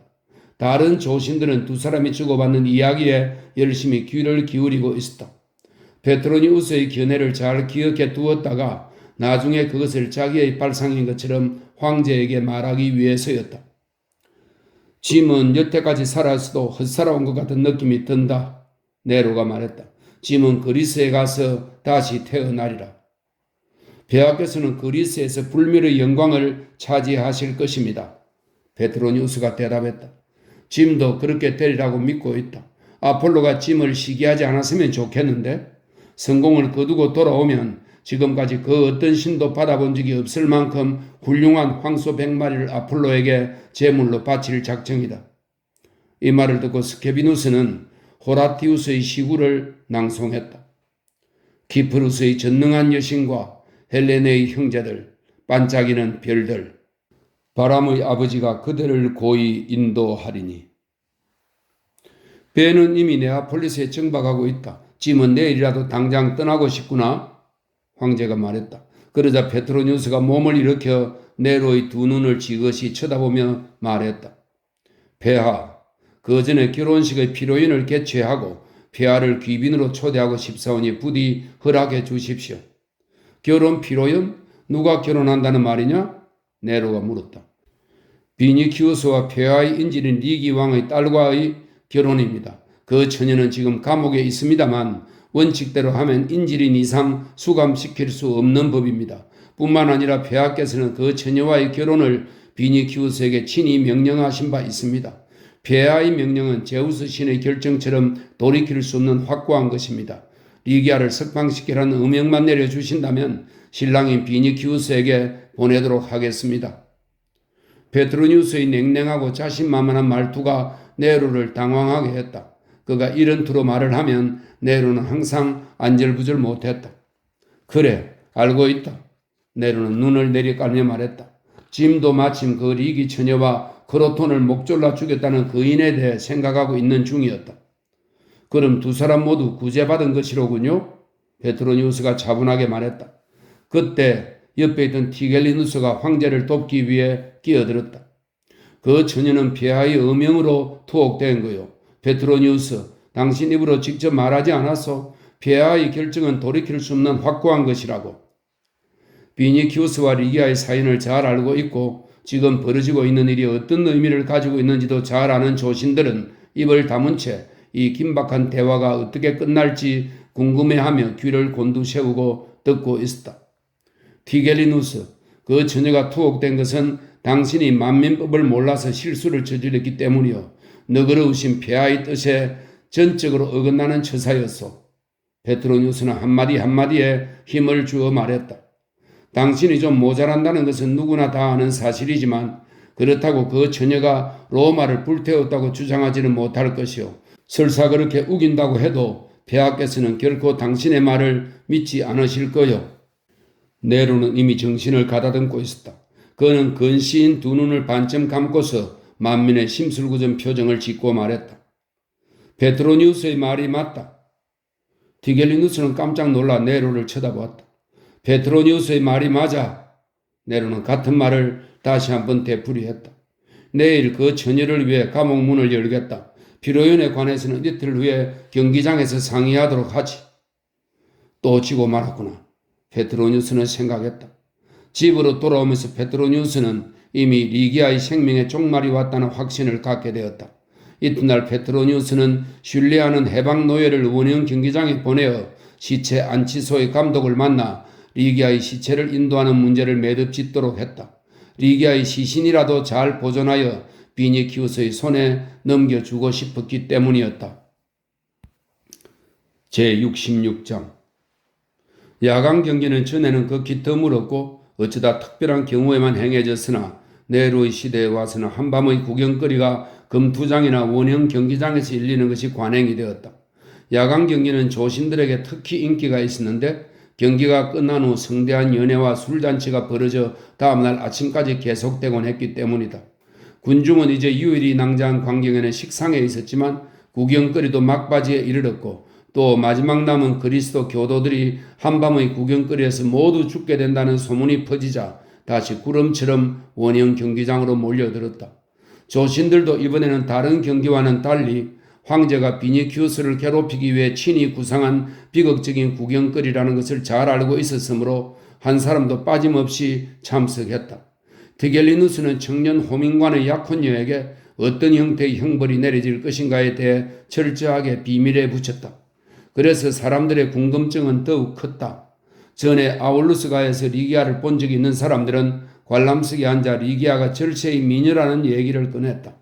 Speaker 1: 다른 조신들은 두 사람이 주고받는 이야기에 열심히 귀를 기울이고 있었다. 페트로니우스의 견해를 잘 기억해 두었다가 나중에 그것을 자기의 발상인 것처럼 황제에게 말하기 위해서였다. 짐은 여태까지 살았어도 헛살아온 것 같은 느낌이 든다. 네로가 말했다. 짐은 그리스에 가서 다시 태어나리라. 폐하께서는 그리스에서 불멸의 영광을 차지하실 것입니다. 페트로니우스가 대답했다. 짐도 그렇게 되리라고 믿고 있다. 아폴로가 짐을 시기하지 않았으면 좋겠는데 성공을 거두고 돌아오면 지금까지 그 어떤 신도 받아본 적이 없을 만큼 훌륭한 황소 100마리를 아폴로에게 제물로 바칠 작정이다. 이 말을 듣고 스케비누스는 호라티우스의 시구를 낭송했다. 키프루스의 전능한 여신과 헬레네의 형제들, 반짝이는 별들, 바람의 아버지가 그들을 고이 인도하리니. 배는 이미 네아폴리스에 정박하고 있다. 짐은 내일이라도 당장 떠나고 싶구나. 황제가 말했다. 그러자 페트로니우스가 몸을 일으켜 네로의 두 눈을 지그시 쳐다보며 말했다. 폐하, 그 전에 결혼식의 피로인을 개최하고 폐하를 귀빈으로 초대하고 싶사오니 부디 허락해 주십시오. 결혼 피로연? 누가 결혼한다는 말이냐? 네로가 물었다. 비니키우스와 폐하의 인질인 리기왕의 딸과의 결혼입니다. 그 처녀는 지금 감옥에 있습니다만 원칙대로 하면 인질인 이상 수감시킬 수 없는 법입니다. 뿐만 아니라 폐하께서는 그 처녀와의 결혼을 비니키우스에게 친히 명령하신 바 있습니다. 폐하의 명령은 제우스 신의 결정처럼 돌이킬 수 없는 확고한 것입니다. 리기아를 석방시키라는 음명만 내려주신다면 신랑인 비니키우스에게 보내도록 하겠습니다. 페트로니우스의 냉랭하고 자신만만한 말투가 네로를 당황하게 했다. 그가 이런 투로 말을 하면 네로는 항상 안절부절 못했다. 그래, 알고 있다. 네로는 눈을 내리깔며 말했다. 짐도 마침 그 리기 처녀와 크로톤을 목졸라 죽였다는 그인에 대해 생각하고 있는 중이었다. 그럼 두 사람 모두 구제받은 것이로군요. 페트로니우스가 차분하게 말했다. 그때 옆에 있던 티겔리누스가 황제를 돕기 위해 끼어들었다. 그 처녀는 폐하의 어명으로 투옥된 거요. 페트로니우스, 당신 입으로 직접 말하지 않았소? 폐하의 결정은 돌이킬 수 없는 확고한 것이라고. 비니키우스와 리기아의 사연을 잘 알고 있고 지금 벌어지고 있는 일이 어떤 의미를 가지고 있는지도 잘 아는 조신들은 입을 다문 채 이 긴박한 대화가 어떻게 끝날지 궁금해하며 귀를 곤두세우고 듣고 있었다. 티겔리누스, 그 처녀가 투옥된 것은 당신이 만민법을 몰라서 실수를 저질렀기 때문이요. 너그러우신 폐하의 뜻에 전적으로 어긋나는 처사였소. 페트로니우스는 한마디 한마디에 힘을 주어 말했다. 당신이 좀 모자란다는 것은 누구나 다 아는 사실이지만 그렇다고 그 처녀가 로마를 불태웠다고 주장하지는 못할 것이요. 설사 그렇게 우긴다고 해도 폐하께서는 결코 당신의 말을 믿지 않으실 거요. 네로는 이미 정신을 가다듬고 있었다. 그는 근시인 두 눈을 반쯤 감고서 만민의 심술궂은 표정을 짓고 말했다. 페트로니우스의 말이 맞다. 티겔리누스는 깜짝 놀라 네로를 쳐다보았다. 페트로니우스의 말이 맞아. 네로는 같은 말을 다시 한번 되풀이했다. 내일 그 처녀를 위해 감옥 문을 열겠다. 피로연에 관해서는 이틀 후에 경기장에서 상의하도록 하지. 또 지고 말았구나. 페트로니우스는 생각했다. 집으로 돌아오면서 페트로니우스는 이미 리기아의 생명에 종말이 왔다는 확신을 갖게 되었다. 이튿날 페트로니우스는 신뢰하는 해방노예를 원형 경기장에 보내어 시체 안치소의 감독을 만나 리기아의 시체를 인도하는 문제를 매듭 짓도록 했다. 리기아의 시신이라도 잘 보존하여 비니키우스의 손에 넘겨주고 싶었기 때문이었다. 제66장 야간 경기는 전에는 극히 드물었고 어쩌다 특별한 경우에만 행해졌으나 네로의 시대에 와서는 한밤의 구경거리가 금투장이나 원형 경기장에서 열리는 것이 관행이 되었다. 야간 경기는 조신들에게 특히 인기가 있었는데 경기가 끝난 후 성대한 연회와 술잔치가 벌어져 다음날 아침까지 계속되곤 했기 때문이다. 군중은 이제 유일이 낭자한 광경에는 식상해 있었지만 구경거리도 막바지에 이르렀고 또 마지막 남은 그리스도 교도들이 한밤의 구경거리에서 모두 죽게 된다는 소문이 퍼지자 다시 구름처럼 원형 경기장으로 몰려들었다. 조신들도 이번에는 다른 경기와는 달리 황제가 비니키우스를 괴롭히기 위해 친히 구상한 비극적인 구경거리라는 것을 잘 알고 있었으므로 한 사람도 빠짐없이 참석했다. 디겔리누스는 청년 호민관의 약혼녀에게 어떤 형태의 형벌이 내려질 것인가에 대해 철저하게 비밀에 붙였다. 그래서 사람들의 궁금증은 더욱 컸다. 전에 아울루스가에서 리기아를 본 적이 있는 사람들은 관람석에 앉아 리기아가 절세의 미녀라는 얘기를 꺼냈다.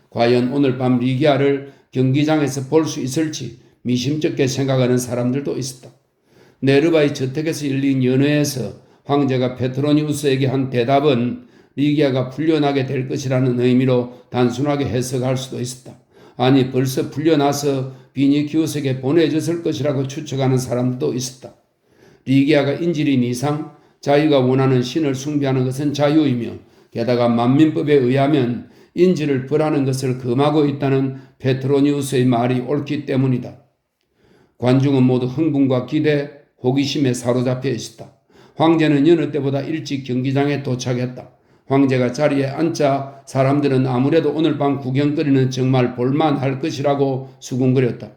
Speaker 1: 과연 오늘 밤 리기아를 경기장에서 볼 수 있을지 미심쩍게 생각하는 사람들도 있었다. 네르바의 저택에서 열린 연회에서 황제가 페트로니우스에게 한 대답은 리기아가 풀려나게 될 것이라는 의미로 단순하게 해석할 수도 있었다. 아니 벌써 풀려나서 비니키우스에게 보내졌을 것이라고 추측하는 사람도 있었다. 리기아가 인질인 이상 자기가 원하는 신을 숭배하는 것은 자유이며 게다가 만민법에 의하면 인질을 벌하는 것을 금하고 있다는 페트로니우스의 말이 옳기 때문이다. 관중은 모두 흥분과 기대, 호기심에 사로잡혀 있었다. 황제는 여느 때보다 일찍 경기장에 도착했다. 황제가 자리에 앉자 사람들은 아무래도 오늘 밤 구경거리는 정말 볼만할 것이라고 수군거렸다.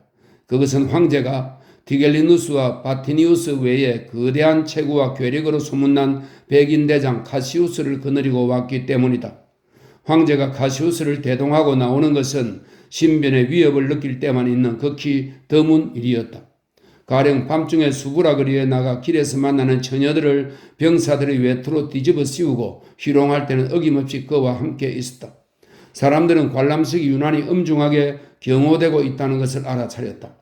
Speaker 1: 그것은 황제가 디겔리누스와 바티니우스 외에 거대한 체구와 괴력으로 소문난 백인 대장 카시우스를 거느리고 왔기 때문이다. 황제가 카시우스를 대동하고 나오는 것은 신변의 위협을 느낄 때만 있는 극히 드문 일이었다. 가령 밤중에 수부라거리에 나가 길에서 만나는 처녀들을 병사들의 외투로 뒤집어 씌우고 희롱할 때는 어김없이 그와 함께 있었다. 사람들은 관람석이 유난히 엄중하게 경호되고 있다는 것을 알아차렸다.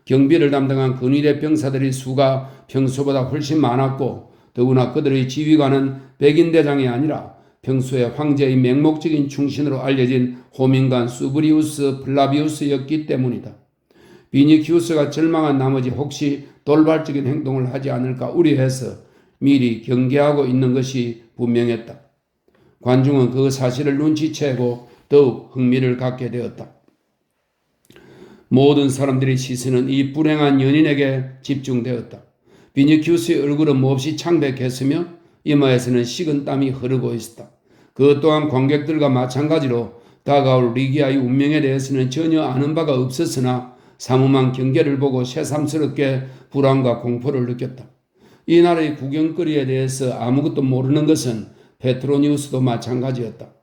Speaker 1: 경비를 담당한 근위대 병사들의 수가 평소보다 훨씬 많았고 더구나 그들의 지휘관은 백인 대장이 아니라 평소에 황제의 맹목적인 충신으로 알려진 호민관 수브리우스 플라비우스였기 때문이다. 비니키우스가 절망한 나머지 혹시 돌발적인 행동을 하지 않을까 우려해서 미리 경계하고 있는 것이 분명했다. 관중은 그 사실을 눈치채고 더욱 흥미를 갖게 되었다. 모든 사람들의 시선은 이 불행한 연인에게 집중되었다. 비니키우스의 얼굴은 몹시 창백했으며 이마에서는 식은 땀이 흐르고 있었다. 그 또한 관객들과 마찬가지로 다가올 리기아의 운명에 대해서는 전혀 아는 바가 없었으나 삼엄한 경계를 보고 새삼스럽게 불안과 공포를 느꼈다. 이 나라의 구경거리에 대해서 아무것도 모르는 것은 페트로니우스도 마찬가지였다.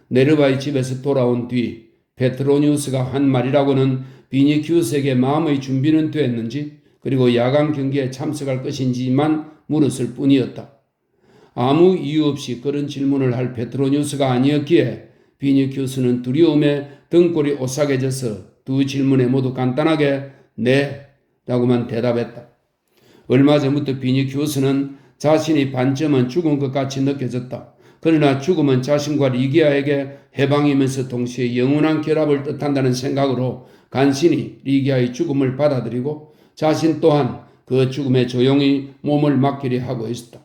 Speaker 1: 네르바의 집에서 돌아온 뒤 페트로니우스가 한 말이라고는 비니키우스에게 마음의 준비는 됐는지 그리고 야간 경기에 참석할 것인지만 물었을 뿐이었다. 아무 이유 없이 그런 질문을 할 페트로니우스가 아니었기에 비니키우스는 두려움에 등골이 오싹해져서 두 질문에 모두 간단하게 네 라고만 대답했다. 얼마 전부터 비니키우스는 자신이 반쯤은 죽은 것 같이 느껴졌다. 그러나 죽음은 자신과 리기아에게 해방이면서 동시에 영원한 결합을 뜻한다는 생각으로 간신히 리기아의 죽음을 받아들이고 자신 또한 그 죽음에 조용히 몸을 맡기려 하고 있었다.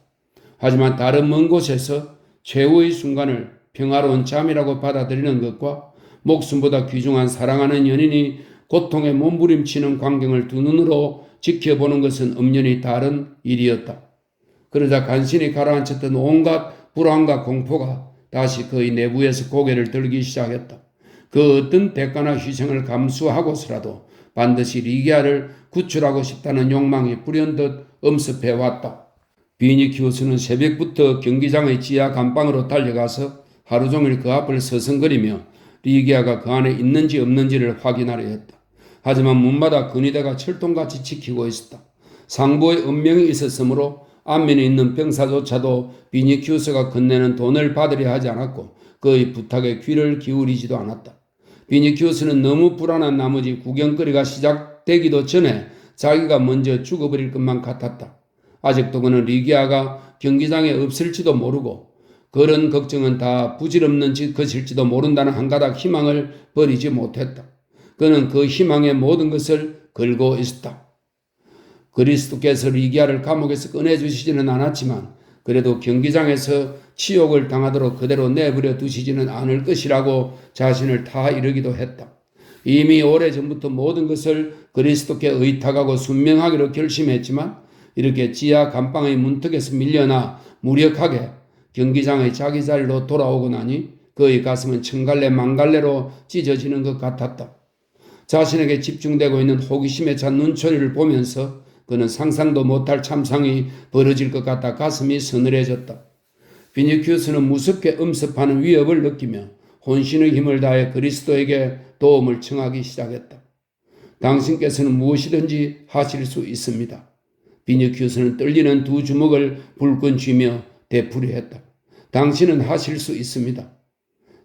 Speaker 1: 하지만 다른 먼 곳에서 최후의 순간을 평화로운 잠이라고 받아들이는 것과 목숨보다 귀중한 사랑하는 연인이 고통에 몸부림치는 광경을 두 눈으로 지켜보는 것은 엄연히 다른 일이었다. 그러자 간신히 가라앉혔던 온갖 불안과 공포가 다시 그의 내부에서 고개를 들기 시작했다. 그 어떤 대가나 희생을 감수하고서라도 반드시 리기아를 구출하고 싶다는 욕망이 불현듯 엄습해왔다. 비니키우스는 새벽부터 경기장의 지하 감방으로 달려가서 하루 종일 그 앞을 서성거리며 리기아가 그 안에 있는지 없는지를 확인하려 했다. 하지만 문마다 근위대가 철통같이 지키고 있었다. 상부에 은명이 있었으므로 안면에 있는 병사조차도 비니키우스가 건네는 돈을 받으려 하지 않았고 그의 부탁에 귀를 기울이지도 않았다. 비니키우스는 너무 불안한 나머지 구경거리가 시작되기도 전에 자기가 먼저 죽어버릴 것만 같았다. 아직도 그는 리기아가 경기장에 없을지도 모르고 그런 걱정은 다 부질없는 것일지도 모른다는 한 가닥 희망을 버리지 못했다. 그는 그 희망의 모든 것을 걸고 있었다. 그리스도께서 리기아를 감옥에서 꺼내주시지는 않았지만 그래도 경기장에서 치욕을 당하도록 그대로 내버려 두시지는 않을 것이라고 자신을 다 이르기도 했다. 이미 오래전부터 모든 것을 그리스도께 의탁하고 순명하기로 결심했지만 이렇게 지하 감방의 문턱에서 밀려나 무력하게 경기장의 자기 자리로 돌아오고 나니 그의 가슴은 천갈래 만갈래로 찢어지는 것 같았다. 자신에게 집중되고 있는 호기심에 찬 눈초리를 보면서 그는 상상도 못할 참상이 벌어질 것 같아 가슴이 서늘해졌다. 비니키우스는 무섭게 엄습하는 위협을 느끼며 혼신의 힘을 다해 그리스도에게 도움을 청하기 시작했다. 당신께서는 무엇이든지 하실 수 있습니다. 비니키우스는 떨리는 두 주먹을 불끈 쥐며 되풀이했다. 당신은 하실 수 있습니다.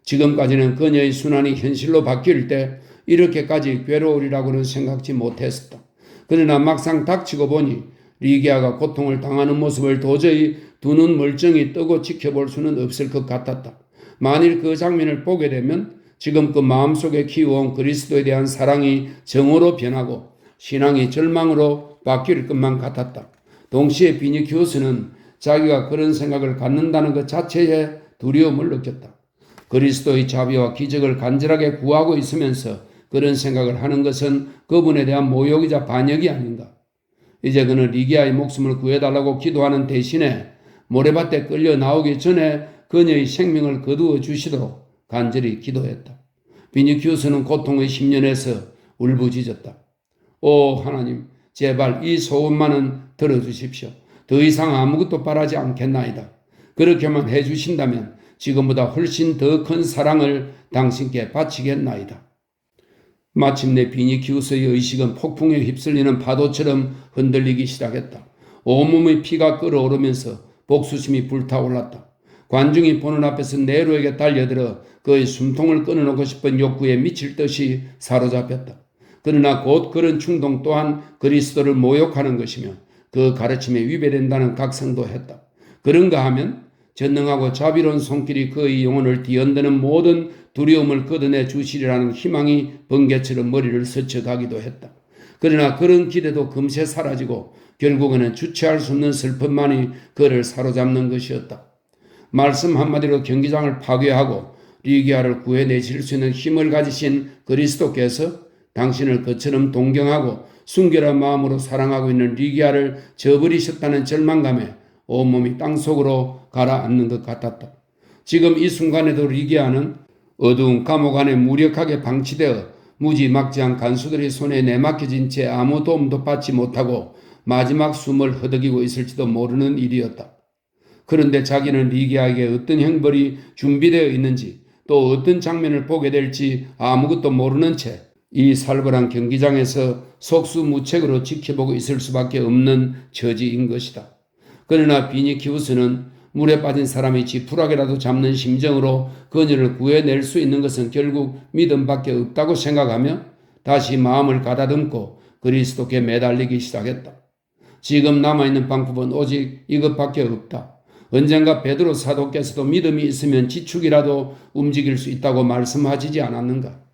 Speaker 1: 지금까지는 그녀의 순환이 현실로 바뀔 때 이렇게까지 괴로우리라고는 생각지 못했었다. 그러나 막상 닥치고 보니 리기아가 고통을 당하는 모습을 도저히 두 눈 멀쩡히 뜨고 지켜볼 수는 없을 것 같았다. 만일 그 장면을 보게 되면 지금 그 마음속에 키워온 그리스도에 대한 사랑이 정오로 변하고 신앙이 절망으로 바뀔 것만 같았다. 동시에 비니키우스는 자기가 그런 생각을 갖는다는 것 자체에 두려움을 느꼈다. 그리스도의 자비와 기적을 간절하게 구하고 있으면서 그런 생각을 하는 것은 그분에 대한 모욕이자 반역이 아닌가. 이제 그는 리기아의 목숨을 구해달라고 기도하는 대신에 모래밭에 끌려 나오기 전에 그녀의 생명을 거두어 주시도록 간절히 기도했다. 비니키우스는 고통의 10년에서 울부짖었다. 오 하나님, 제발 이 소원만은 들어주십시오. 더 이상 아무것도 바라지 않겠나이다. 그렇게만 해주신다면 지금보다 훨씬 더 큰 사랑을 당신께 바치겠나이다. 마침내 비니키우스의 의식은 폭풍에 휩쓸리는 파도처럼 흔들리기 시작했다. 온몸의 피가 끓어오르면서 복수심이 불타올랐다. 관중이 보는 앞에서 네로에게 달려들어 그의 숨통을 끊어놓고 싶은 욕구에 미칠 듯이 사로잡혔다. 그러나 곧 그런 충동 또한 그리스도를 모욕하는 것이며 그 가르침에 위배된다는 각성도 했다. 그런가 하면 전능하고 자비로운 손길이 그의 영혼을 뒤흔드는 모든 두려움을 걷어내 주시리라는 희망이 번개처럼 머리를 스쳐가기도 했다. 그러나 그런 기대도 금세 사라지고 결국에는 주체할 수 없는 슬픔만이 그를 사로잡는 것이었다. 말씀 한마디로 경기장을 파괴하고 리기아를 구해내실 수 있는 힘을 가지신 그리스도께서 당신을 그처럼 동경하고 순결한 마음으로 사랑하고 있는 리기아를 저버리셨다는 절망감에 온몸이 땅속으로 가라앉는 것 같았다. 지금 이 순간에도 리기아는 어두운 감옥 안에 무력하게 방치되어 무지막지한 간수들의 손에 내맡겨진 채 아무 도움도 받지 못하고 마지막 숨을 허덕이고 있을지도 모르는 일이었다. 그런데 자기는 리기아에게 어떤 형벌이 준비되어 있는지 또 어떤 장면을 보게 될지 아무것도 모르는 채 이 살벌한 경기장에서 속수무책으로 지켜보고 있을 수밖에 없는 처지인 것이다. 그러나 비니키우스는 물에 빠진 사람이 지푸라기라도 잡는 심정으로 그녀를 구해낼 수 있는 것은 결국 믿음밖에 없다고 생각하며 다시 마음을 가다듬고 그리스도께 매달리기 시작했다. 지금 남아있는 방법은 오직 이것밖에 없다. 언젠가 베드로 사도께서도 믿음이 있으면 지축이라도 움직일 수 있다고 말씀하시지 않았는가?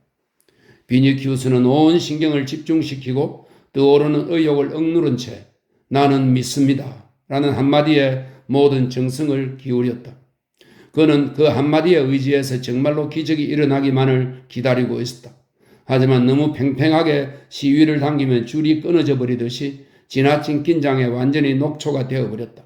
Speaker 1: 비니키우스는 온 신경을 집중시키고 떠오르는 의욕을 억누른 채 나는 믿습니다 라는 한마디에 모든 정성을 기울였다. 그는 그 한마디에 의지해서 정말로 기적이 일어나기만을 기다리고 있었다. 하지만 너무 팽팽하게 시위를 당기면 줄이 끊어져 버리듯이 지나친 긴장에 완전히 녹초가 되어버렸다.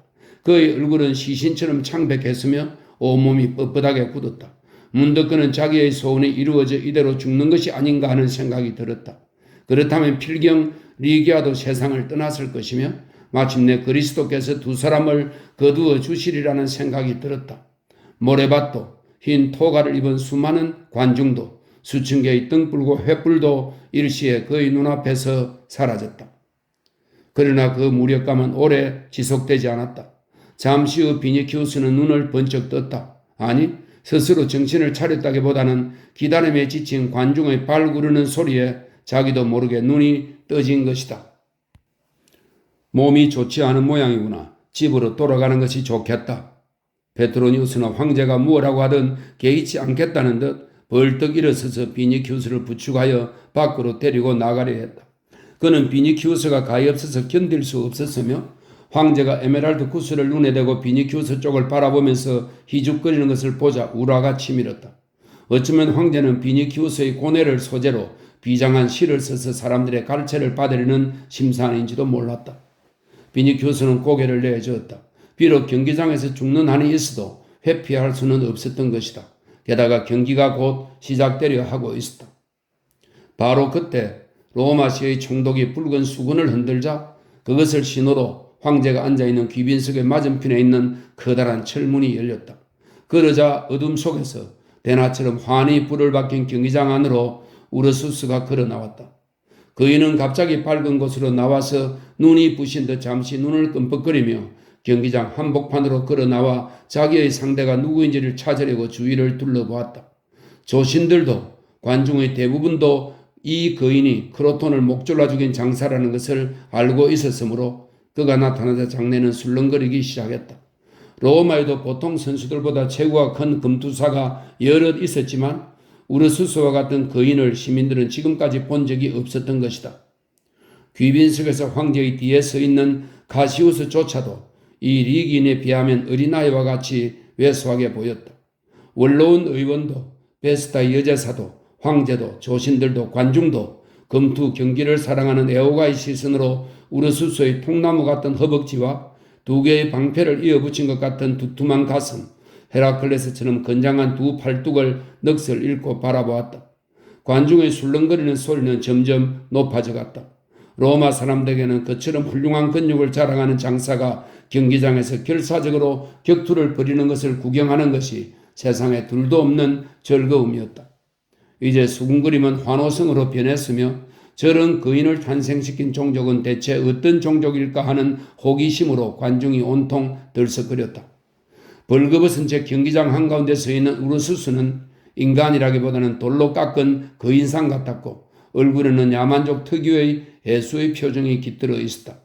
Speaker 1: 그의 얼굴은 시신처럼 창백했으며 온몸이 뻣뻣하게 굳었다. 문득 그는 자기의 소원이 이루어져 이대로 죽는 것이 아닌가 하는 생각이 들었다. 그렇다면 필경 리기아도 세상을 떠났을 것이며 마침내 그리스도께서 두 사람을 거두어 주시리라는 생각이 들었다. 모래밭도 흰 토가를 입은 수많은 관중도 수천 개의 등불과 횃불도 일시에 그의 눈앞에서 사라졌다. 그러나 그 무력감은 오래 지속되지 않았다. 잠시 후 비니키우스는 눈을 번쩍 떴다. 아니, 스스로 정신을 차렸다기보다는 기다림에 지친 관중의 발 구르는 소리에 자기도 모르게 눈이 떠진 것이다. 몸이 좋지 않은 모양이구나. 집으로 돌아가는 것이 좋겠다. 베트로니우스는 황제가 무엇라고 하든 개의치 않겠다는 듯 벌떡 일어서서 비니키우스를 부축하여 밖으로 데리고 나가려 했다. 그는 비니키우스가 가엾어서 견딜 수 없었으며 황제가 에메랄드 구슬을 눈에 대고 비니키우스 쪽을 바라보면서 희죽거리는 것을 보자 우라가 치밀었다. 어쩌면 황제는 비니키우스의 고뇌를 소재로 비장한 시를 써서 사람들의 가르침을 받으려는 심산인지도 몰랐다. 비니키우스는 고개를 내저었다. 비록 경기장에서 죽는 한이 있어도 회피할 수는 없었던 것이다. 게다가 경기가 곧 시작되려 하고 있었다. 바로 그때 로마시의 총독이 붉은 수건을 흔들자 그것을 신호로 황제가 앉아있는 귀빈석의 맞은편에 있는 커다란 철문이 열렸다. 그러자 어둠 속에서 대낮처럼 환히 불을 밝힌 경기장 안으로 우르수스가 걸어 나왔다. 그이는 갑자기 밝은 곳으로 나와서 눈이 부신 듯 잠시 눈을 끔뻑거리며 경기장 한복판으로 걸어 나와 자기의 상대가 누구인지를 찾으려고 주위를 둘러보았다. 조신들도 관중의 대부분도 이 거인이 크로톤을 목졸라 죽인 장사라는 것을 알고 있었으므로 그가 나타나자 장내는 술렁거리기 시작했다. 로마에도 보통 선수들보다 체구가 큰 금투사가 여럿 있었지만 우르수스와 같은 거인을 시민들은 지금까지 본 적이 없었던 것이다. 귀빈석에서 황제의 뒤에 서 있는 가시우스조차도 이 리기인에 비하면 어린아이와 같이 왜소하게 보였다. 원로원 의원도 베스타 여제사도 황제도 조신들도 관중도 금투 경기를 사랑하는 애호가의 시선으로 우르수스의 통나무 같은 허벅지와 두 개의 방패를 이어붙인 것 같은 두툼한 가슴, 헤라클레스처럼 건장한 두 팔뚝을 넋을 잃고 바라보았다. 관중의 술렁거리는 소리는 점점 높아져 갔다. 로마 사람들에게는 그처럼 훌륭한 근육을 자랑하는 장사가 경기장에서 결사적으로 격투를 벌이는 것을 구경하는 것이 세상에 둘도 없는 즐거움이었다. 이제 수군거림은 환호성으로 변했으며 저런 거인을 탄생시킨 종족은 대체 어떤 종족일까 하는 호기심으로 관중이 온통 들썩거렸다. 벌거벗은 채 경기장 한가운데 서 있는 우르수스는 인간이라기보다는 돌로 깎은 거인상 같았고 얼굴에는 야만족 특유의 애수의 표정이 깃들어 있었다.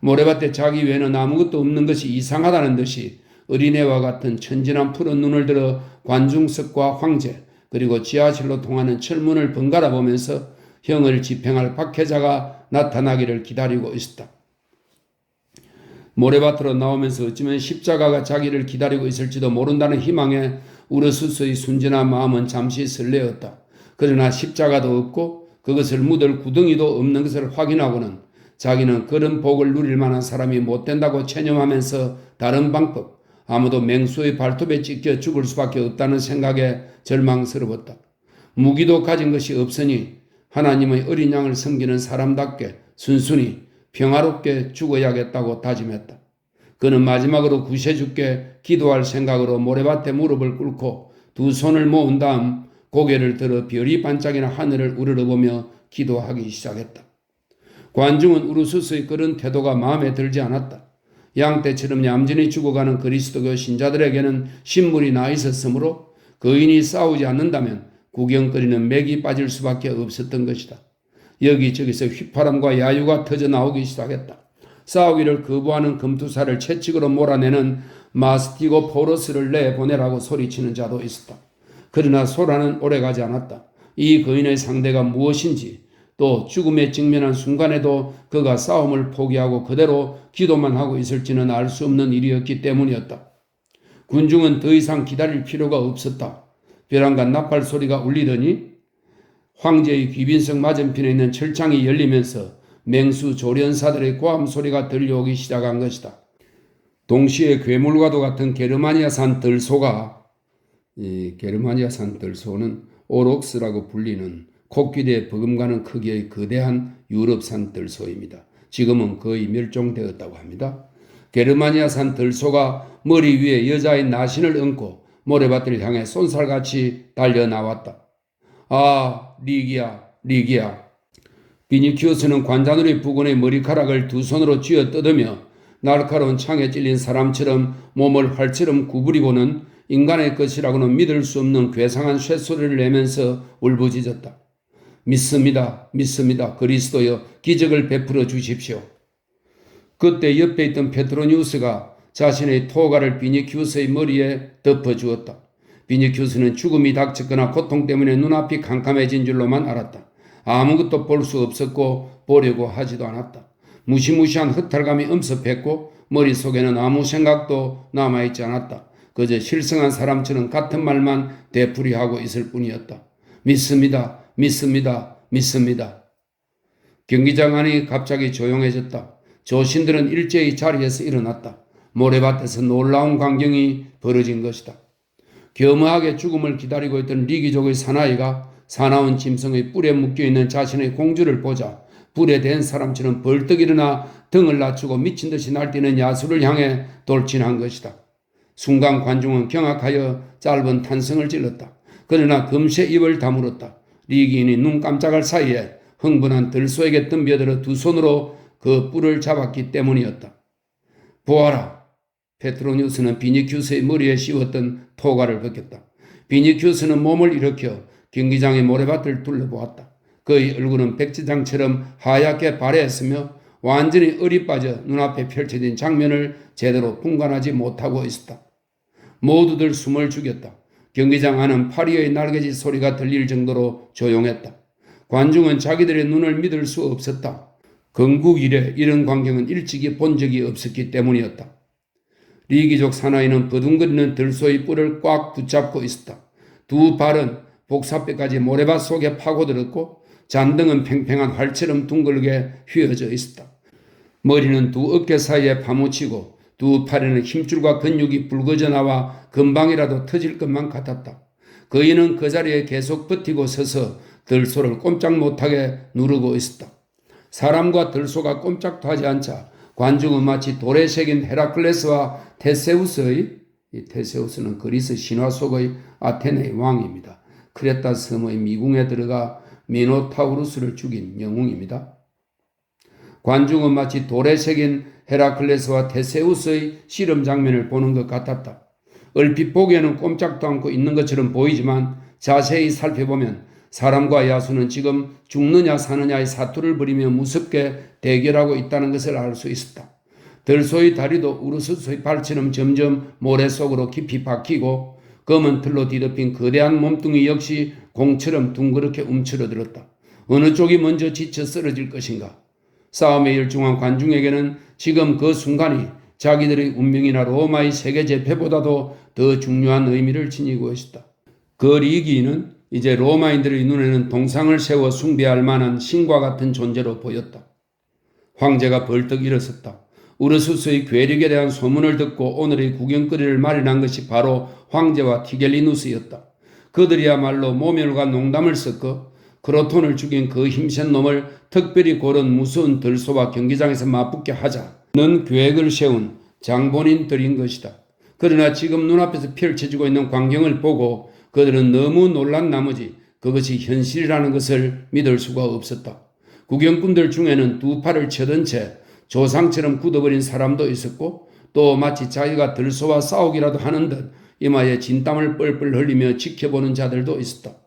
Speaker 1: 모래밭에 자기 외에는 아무것도 없는 것이 이상하다는 듯이 어린애와 같은 천진한 푸른 눈을 들어 관중석과 황제 그리고 지하실로 통하는 철문을 번갈아 보면서 형을 집행할 박해자가 나타나기를 기다리고 있었다. 모래밭으로 나오면서 어쩌면 십자가가 자기를 기다리고 있을지도 모른다는 희망에 우르수스의 순진한 마음은 잠시 설레었다. 그러나 십자가도 없고 그것을 묻을 구덩이도 없는 것을 확인하고는 자기는 그런 복을 누릴 만한 사람이 못 된다고 체념하면서 다른 방법, 아무도 맹수의 발톱에 찢겨 죽을 수밖에 없다는 생각에 절망스러웠다. 무기도 가진 것이 없으니 하나님의 어린 양을 섬기는 사람답게 순순히 평화롭게 죽어야겠다고 다짐했다. 그는 마지막으로 구세주께 기도할 생각으로 모래밭에 무릎을 꿇고 두 손을 모은 다음 고개를 들어 별이 반짝이는 하늘을 우러러보며 기도하기 시작했다. 관중은 우르수스의 그런 태도가 마음에 들지 않았다. 양떼처럼 얌전히 죽어가는 그리스도교 신자들에게는 신물이 나 있었으므로 거인이 싸우지 않는다면 구경거리는 맥이 빠질 수밖에 없었던 것이다. 여기저기서 휘파람과 야유가 터져 나오기 시작했다. 싸우기를 거부하는 금투사를 채찍으로 몰아내는 마스티고 포러스를 내보내라고 소리치는 자도 있었다. 그러나 소란은 오래가지 않았다. 이 거인의 상대가 무엇인지 또 죽음에 직면한 순간에도 그가 싸움을 포기하고 그대로 기도만 하고 있을지는 알 수 없는 일이었기 때문이었다. 군중은 더 이상 기다릴 필요가 없었다. 벼랑간 나팔 소리가 울리더니 황제의 귀빈석 맞은편에 있는 철창이 열리면서 맹수 조련사들의 고함 소리가 들려오기 시작한 것이다. 동시에 괴물과도 같은 게르마니아산 들소가, 이 게르마니아산 들소는 오록스라고 불리는 코끼리에 버금가는 크기의 거대한 유럽산 들소입니다. 지금은 거의 멸종되었다고 합니다. 게르마니아산 들소가 머리 위에 여자의 나신을 얹고 모래밭을 향해 쏜살같이 달려나왔다. 아, 리기야, 리기야. 비니키우스는 관자놀이 부근의 머리카락을 두 손으로 쥐어 뜯으며 날카로운 창에 찔린 사람처럼 몸을 활처럼 구부리고는 인간의 것이라고는 믿을 수 없는 괴상한 쇳소리를 내면서 울부짖었다. 믿습니다. 믿습니다. 그리스도여 기적을 베풀어 주십시오. 그때 옆에 있던 페트로니우스가 자신의 토가를 비니키우스의 머리에 덮어주었다. 비니키우스는 죽음이 닥쳤거나 고통 때문에 눈앞이 캄캄해진 줄로만 알았다. 아무것도 볼 수 없었고 보려고 하지도 않았다. 무시무시한 허탈감이 엄습했고 머릿속에는 아무 생각도 남아있지 않았다. 그저 실성한 사람처럼 같은 말만 되풀이하고 있을 뿐이었다. 믿습니다. 믿습니다. 믿습니다. 경기장 안이 갑자기 조용해졌다. 조신들은 일제히 자리에서 일어났다. 모래밭에서 놀라운 광경이 벌어진 것이다. 겸허하게 죽음을 기다리고 있던 리기족의 사나이가 사나운 짐승의 뿔에 묶여있는 자신의 공주를 보자 불에 댄 사람처럼 벌떡 일어나 등을 낮추고 미친 듯이 날뛰는 야수를 향해 돌진한 것이다. 순간 관중은 경악하여 짧은 탄성을 질렀다. 그러나 금세 입을 다물었다. 리기인이 눈 깜짝할 사이에 흥분한 들소에게 덤벼들어 두 손으로 그 뿔을 잡았기 때문이었다. 보아라. 페트로니우스는 비니키우스의 머리에 씌웠던 토가를 벗겼다. 비니키우스는 몸을 일으켜 경기장의 모래밭을 둘러보았다. 그의 얼굴은 백지장처럼 하얗게 발해했으며 완전히 얼이 빠져 눈앞에 펼쳐진 장면을 제대로 분간하지 못하고 있었다. 모두들 숨을 죽였다. 경기장 안은 파리의 날개짓 소리가 들릴 정도로 조용했다. 관중은 자기들의 눈을 믿을 수 없었다. 건국 이래 이런 광경은 일찍이 본 적이 없었기 때문이었다. 리기족 사나이는 버둥거리는 들소의 뿔을 꽉 붙잡고 있었다. 두 발은 복사뼈까지 모래밭 속에 파고들었고 잔등은 팽팽한 활처럼 둥글게 휘어져 있었다. 머리는 두 어깨 사이에 파묻히고 두 팔에는 힘줄과 근육이 붉어져 나와 금방이라도 터질 것만 같았다. 그이는 그 자리에 계속 버티고 서서 들소를 꼼짝 못하게 누르고 있었다. 사람과 들소가 꼼짝도 하지 않자 관중은 마치 돌에 새긴 헤라클레스와 테세우스의, 이 테세우스는 그리스 신화 속의 아테네의 왕입니다. 크레타 섬의 미궁에 들어가 미노타우루스를 죽인 영웅입니다. 관중은 마치 돌에 새긴 헤라클레스와 테세우스의 씨름 장면을 보는 것 같았다. 얼핏 보기에는 꼼짝도 않고 있는 것처럼 보이지만 자세히 살펴보면 사람과 야수는 지금 죽느냐 사느냐의 사투를 벌이며 무섭게 대결하고 있다는 것을 알 수 있었다. 들소의 다리도 우르스소의 발처럼 점점 모래 속으로 깊이 박히고 검은 틀로 뒤덮인 거대한 몸뚱이 역시 공처럼 둥그렇게 움츠러들었다. 어느 쪽이 먼저 지쳐 쓰러질 것인가? 싸움에 열중한 관중에게는 지금 그 순간이 자기들의 운명이나 로마의 세계제패보다도 더 중요한 의미를 지니고 있었다. 그 리기인은 이제 로마인들의 눈에는 동상을 세워 숭배할 만한 신과 같은 존재로 보였다. 황제가 벌떡 일어섰다. 우르수스의 괴력에 대한 소문을 듣고 오늘의 구경거리를 마련한 것이 바로 황제와 티겔리누스였다. 그들이야말로 모멸과 농담을 섞어 크로톤을 죽인 그 힘센 놈을 특별히 고른 무서운 들소와 경기장에서 맞붙게 하자는 계획을 세운 장본인들인 것이다. 그러나 지금 눈앞에서 펼쳐지고 있는 광경을 보고 그들은 너무 놀란 나머지 그것이 현실이라는 것을 믿을 수가 없었다. 구경꾼들 중에는 두 팔을 쳐든 채 조상처럼 굳어버린 사람도 있었고 또 마치 자기가 들소와 싸우기라도 하는 듯 이마에 진땀을 뻘뻘 흘리며 지켜보는 자들도 있었다.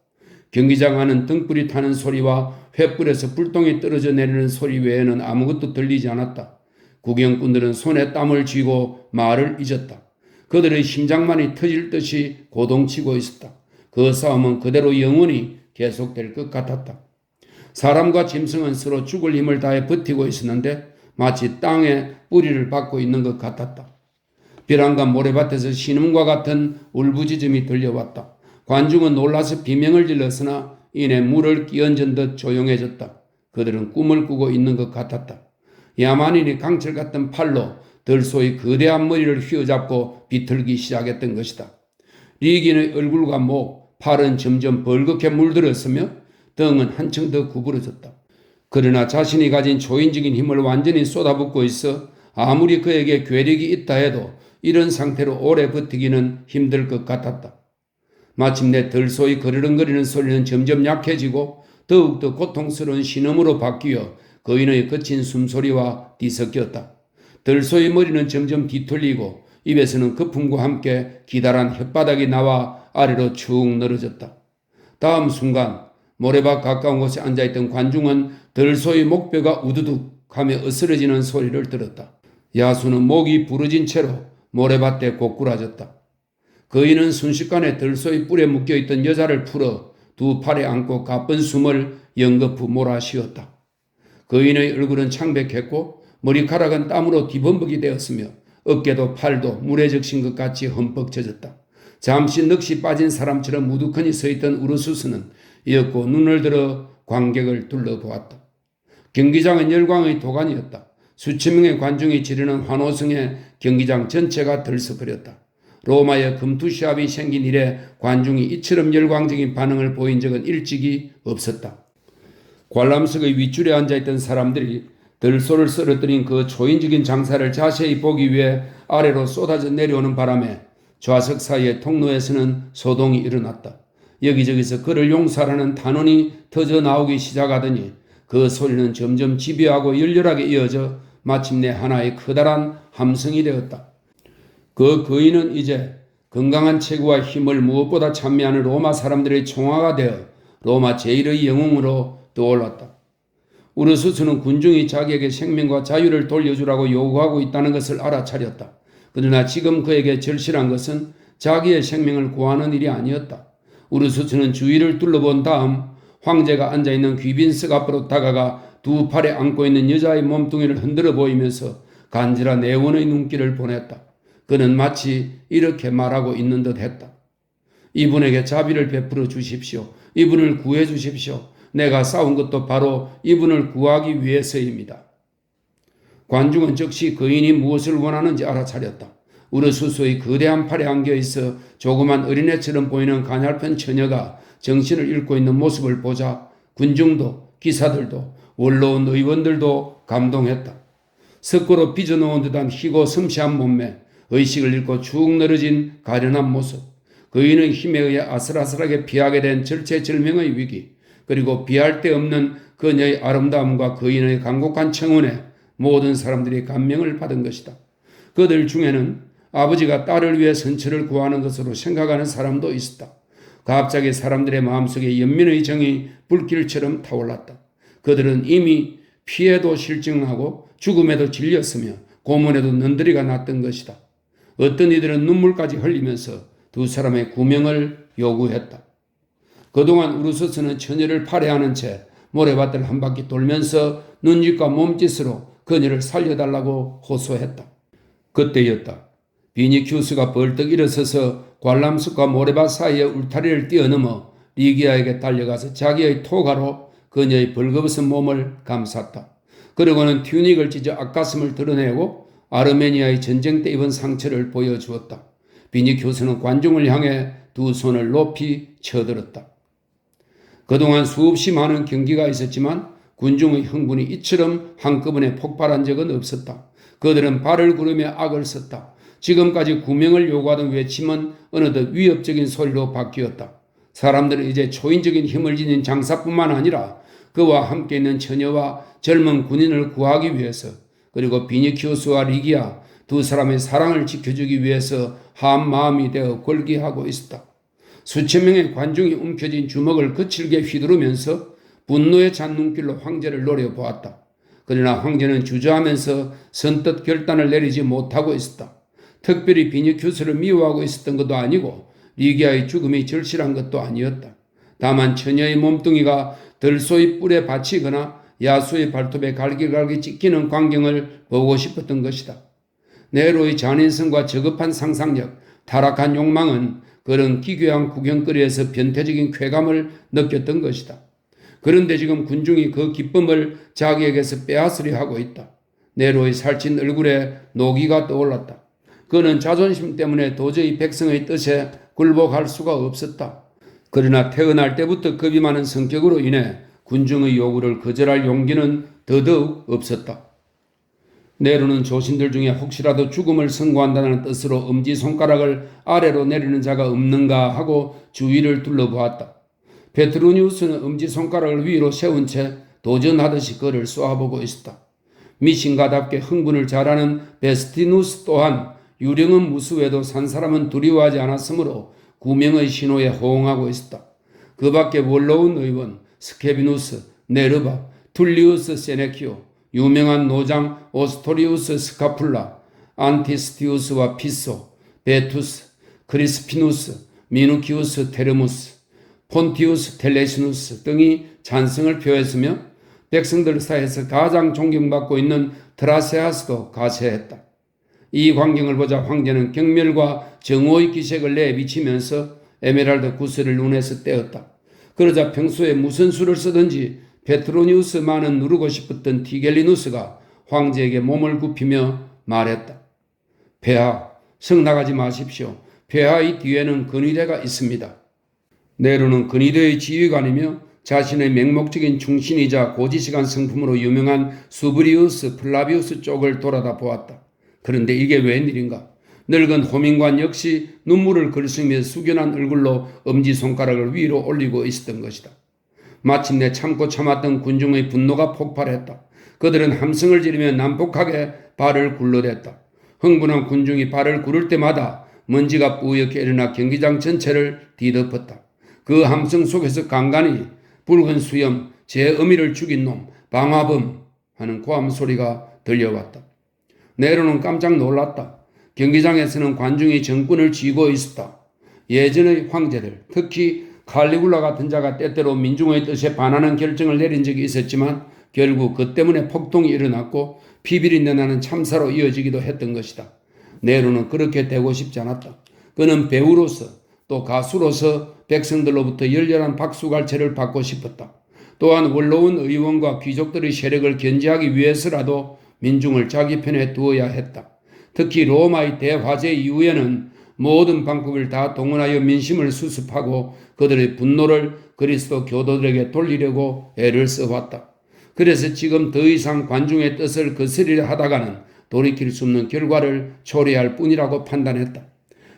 Speaker 1: 경기장 안은 등불이 타는 소리와 횃불에서 불똥이 떨어져 내리는 소리 외에는 아무것도 들리지 않았다. 구경꾼들은 손에 땀을 쥐고 말을 잊었다. 그들의 심장만이 터질 듯이 고동치고 있었다. 그 싸움은 그대로 영원히 계속될 것 같았다. 사람과 짐승은 서로 죽을 힘을 다해 버티고 있었는데 마치 땅에 뿌리를 받고 있는 것 같았다. 벼랑간 모래밭에서 신음과 같은 울부짖음이 들려왔다. 관중은 놀라서 비명을 질렀으나 이내 물을 끼얹은 듯 조용해졌다. 그들은 꿈을 꾸고 있는 것 같았다. 야만인이 강철 같은 팔로 들소의 거대한 머리를 휘어잡고 비틀기 시작했던 것이다. 리기의 얼굴과 목, 팔은 점점 벌겋게 물들었으며 등은 한층 더 구부러졌다. 그러나 자신이 가진 초인적인 힘을 완전히 쏟아붓고 있어 아무리 그에게 괴력이 있다 해도 이런 상태로 오래 버티기는 힘들 것 같았다. 마침내 들소의 거르렁거리는 소리는 점점 약해지고 더욱더 고통스러운 신음으로 바뀌어 거인의 거친 숨소리와 뒤섞였다. 들소의 머리는 점점 뒤틀리고 입에서는 거품과 함께 기다란 혓바닥이 나와 아래로 축 늘어졌다. 다음 순간 모래밭 가까운 곳에 앉아있던 관중은 들소의 목뼈가 우두둑 하며 으스러지는 소리를 들었다. 야수는 목이 부러진 채로 모래밭에 고꾸라졌다. 거인은 순식간에 들소의 뿔에 묶여있던 여자를 풀어 두 팔에 안고 가쁜 숨을 연거푸 몰아쉬었다. 거인의 얼굴은 창백했고 머리카락은 땀으로 뒤범벅이 되었으며 어깨도 팔도 물에 적신 것 같이 흠뻑 젖었다. 잠시 넋이 빠진 사람처럼 우두커니 서있던 우르수스는 이었고 눈을 들어 관객을 둘러보았다. 경기장은 열광의 도가니였다. 수천 명의 관중이 지르는 환호성에 경기장 전체가 들썩거렸다. 로마의 금투시합이 생긴 이래 관중이 이처럼 열광적인 반응을 보인 적은 일찍이 없었다. 관람석의 윗줄에 앉아있던 사람들이 들소를 쓰러뜨린 그 초인적인 장사를 자세히 보기 위해 아래로 쏟아져 내려오는 바람에 좌석 사이의 통로에서는 소동이 일어났다. 여기저기서 그를 용서하라는 단언이 터져 나오기 시작하더니 그 소리는 점점 집요하고 열렬하게 이어져 마침내 하나의 커다란 함성이 되었다. 그 거인은 이제 건강한 체구와 힘을 무엇보다 찬미하는 로마 사람들의 총화가 되어 로마 제1의 영웅으로 떠올랐다. 우르수스는 군중이 자기에게 생명과 자유를 돌려주라고 요구하고 있다는 것을 알아차렸다. 그러나 지금 그에게 절실한 것은 자기의 생명을 구하는 일이 아니었다. 우르수스는 주위를 둘러본 다음 황제가 앉아있는 귀빈석 앞으로 다가가 두 팔에 안고 있는 여자의 몸뚱이를 흔들어 보이면서 간절한 애원의 눈길을 보냈다. 그는 마치 이렇게 말하고 있는 듯 했다. 이분에게 자비를 베풀어 주십시오. 이분을 구해 주십시오. 내가 싸운 것도 바로 이분을 구하기 위해서입니다. 관중은 즉시 거인이 무엇을 원하는지 알아차렸다. 우르수스의 거대한 팔에 안겨있어 조그만 어린애처럼 보이는 가냘픈 처녀가 정신을 잃고 있는 모습을 보자 군중도 기사들도 원로원 의원들도 감동했다. 석고로 빚어놓은 듯한 희고 섬시한 몸매, 의식을 잃고 축 늘어진 가련한 모습, 거인의 힘에 의해 아슬아슬하게 피하게 된 절체절명의 위기, 그리고 비할 데 없는 그녀의 아름다움과 거인의 간곡한 청혼에 모든 사람들이 감명을 받은 것이다. 그들 중에는 아버지가 딸을 위해 선처를 구하는 것으로 생각하는 사람도 있었다. 갑자기 사람들의 마음속에 연민의 정이 불길처럼 타올랐다. 그들은 이미 피해도 실증하고 죽음에도 질렸으며 고문에도 는드리가 났던 것이다. 어떤 이들은 눈물까지 흘리면서 두 사람의 구명을 요구했다. 그동안 우르수스는 처녀를 팔해하는 채 모래밭을 한 바퀴 돌면서 눈짓과 몸짓으로 그녀를 살려달라고 호소했다. 그때였다. 비니큐스가 벌떡 일어서서 관람석과 모래밭 사이의 울타리를 뛰어넘어 리기아에게 달려가서 자기의 토가로 그녀의 벌거벗은 몸을 감쌌다. 그러고는 튜닉을 찢어 앞가슴을 드러내고 아르메니아의 전쟁 때 입은 상처를 보여주었다. 비니큐스는 관중을 향해 두 손을 높이 쳐들었다. 그동안 수없이 많은 경기가 있었지만 군중의 흥분이 이처럼 한꺼번에 폭발한 적은 없었다. 그들은 발을 구르며 악을 썼다. 지금까지 구명을 요구하던 외침은 어느덧 위협적인 소리로 바뀌었다. 사람들은 이제 초인적인 힘을 지닌 장사뿐만 아니라 그와 함께 있는 처녀와 젊은 군인을 구하기 위해서, 그리고 비니키우스와 리기아 두 사람의 사랑을 지켜주기 위해서 한 마음이 되어 골기하고 있었다. 수천 명의 관중이 움켜쥔 주먹을 거칠게 휘두르면서 분노에 찬 눈길로 황제를 노려보았다. 그러나 황제는 주저하면서 선뜻 결단을 내리지 못하고 있었다. 특별히 비니큐스를 미워하고 있었던 것도 아니고 리기아의 죽음이 절실한 것도 아니었다. 다만 처녀의 몸뚱이가 들소의 뿔에 받치거나 야수의 발톱에 갈기갈기 찢기는 광경을 보고 싶었던 것이다. 네로의 잔인성과 저급한 상상력, 타락한 욕망은 그런 기괴한 구경거리에서 변태적인 쾌감을 느꼈던 것이다. 그런데 지금 군중이 그 기쁨을 자기에게서 빼앗으려 하고 있다. 네로의 살찐 얼굴에 노기가 떠올랐다. 그는 자존심 때문에 도저히 백성의 뜻에 굴복할 수가 없었다. 그러나 태어날 때부터 겁이 많은 성격으로 인해 군중의 요구를 거절할 용기는 더더욱 없었다. 네로는 조신들 중에 혹시라도 죽음을 선고한다는 뜻으로 엄지손가락을 아래로 내리는 자가 없는가 하고 주위를 둘러보았다. 페트로니우스는 엄지손가락을 위로 세운 채 도전하듯이 그를 쏘아보고 있었다. 미신가답게 흥분을 잘하는 베스티누스 또한 유령은 무수해도 산 사람은 두려워하지 않았으므로 구명의 신호에 호응하고 있었다. 그 밖에 원로운 의원, 스케비누스, 네르바, 툴리우스 세네키오, 유명한 노장 오스토리우스 스카풀라, 안티스티우스와 피소, 베투스, 크리스피누스, 미누키우스 테르무스, 폰티우스 텔레시누스 등이 찬성을 표했으며 백성들 사이에서 가장 존경받고 있는 트라세아스도 가세했다. 이 광경을 보자 황제는 경멸과 정오의 기색을 내비치면서 에메랄드 구슬을 눈에서 떼었다. 그러자 평소에 무슨 수를 쓰든지 페트로니우스만은 누르고 싶었던 티겔리누스가 황제에게 몸을 굽히며 말했다. 폐하, 성나가지 마십시오. 폐하의 뒤에는 근위대가 있습니다. 네로는 근위대의 지휘관이며 자신의 맹목적인 충신이자 고지식한 성품으로 유명한 수브리우스 플라비우스 쪽을 돌아다 보았다. 그런데 이게 웬일인가? 늙은 호민관 역시 눈물을 글썽이며 숙연한 얼굴로 엄지손가락을 위로 올리고 있었던 것이다. 마침내 참고 참았던 군중의 분노가 폭발했다. 그들은 함성을 지르며 난폭하게 발을 굴러댔다. 흥분한 군중이 발을 구를 때마다 먼지가 뿌옇게 일어나 경기장 전체를 뒤덮었다. 그 함성 속에서 간간히 붉은 수염, 제 어미를 죽인 놈, 방화범 하는 고함 소리가 들려왔다. 네로는 깜짝 놀랐다. 경기장에서는 관중이 정권을 쥐고 있었다. 예전의 황제들, 특히 칼리굴라 같은 자가 때때로 민중의 뜻에 반하는 결정을 내린 적이 있었지만 결국 그 때문에 폭동이 일어났고 피비린내 나는 참사로 이어지기도 했던 것이다. 네로는 그렇게 되고 싶지 않았다. 그는 배우로서 또 가수로서 백성들로부터 열렬한 박수갈채를 받고 싶었다. 또한 원로원 의원과 귀족들의 세력을 견제하기 위해서라도 민중을 자기 편에 두어야 했다. 특히 로마의 대화재 이후에는 모든 방법을 다 동원하여 민심을 수습하고 그들의 분노를 그리스도 교도들에게 돌리려고 애를 써왔다. 그래서 지금 더 이상 관중의 뜻을 거스리려 하다가는 돌이킬 수 없는 결과를 초래할 뿐이라고 판단했다.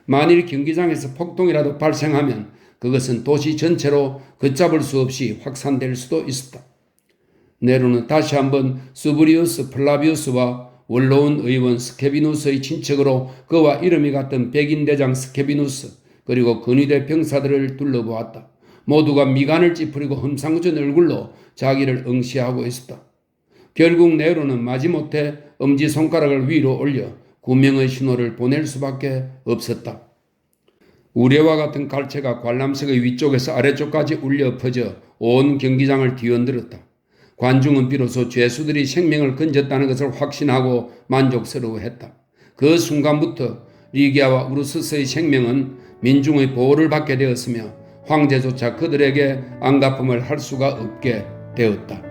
Speaker 1: 만일 경기장에서 폭동이라도 발생하면 그것은 도시 전체로 걷잡을 수 없이 확산될 수도 있었다. 네로는 다시 한번 수브리우스 플라비우스와 원로원 의원 스케비누스의 친척으로 그와 이름이 같던 백인 대장 스케비누스 그리고 근위대 병사들을 둘러보았다. 모두가 미간을 찌푸리고 험상궂은 얼굴로 자기를 응시하고 있었다. 결국 네로는 마지못해 엄지손가락을 위로 올려 구명의 신호를 보낼 수밖에 없었다. 우레와 같은 갈채가 관람석의 위쪽에서 아래쪽까지 울려 퍼져 온 경기장을 뒤흔들었다. 관중은 비로소 죄수들이 생명을 건졌다는 것을 확신하고 만족스러워했다. 그 순간부터 리기아와 우르스스의 생명은 민중의 보호를 받게 되었으며 황제조차 그들에게 안갚음을 할 수가 없게 되었다.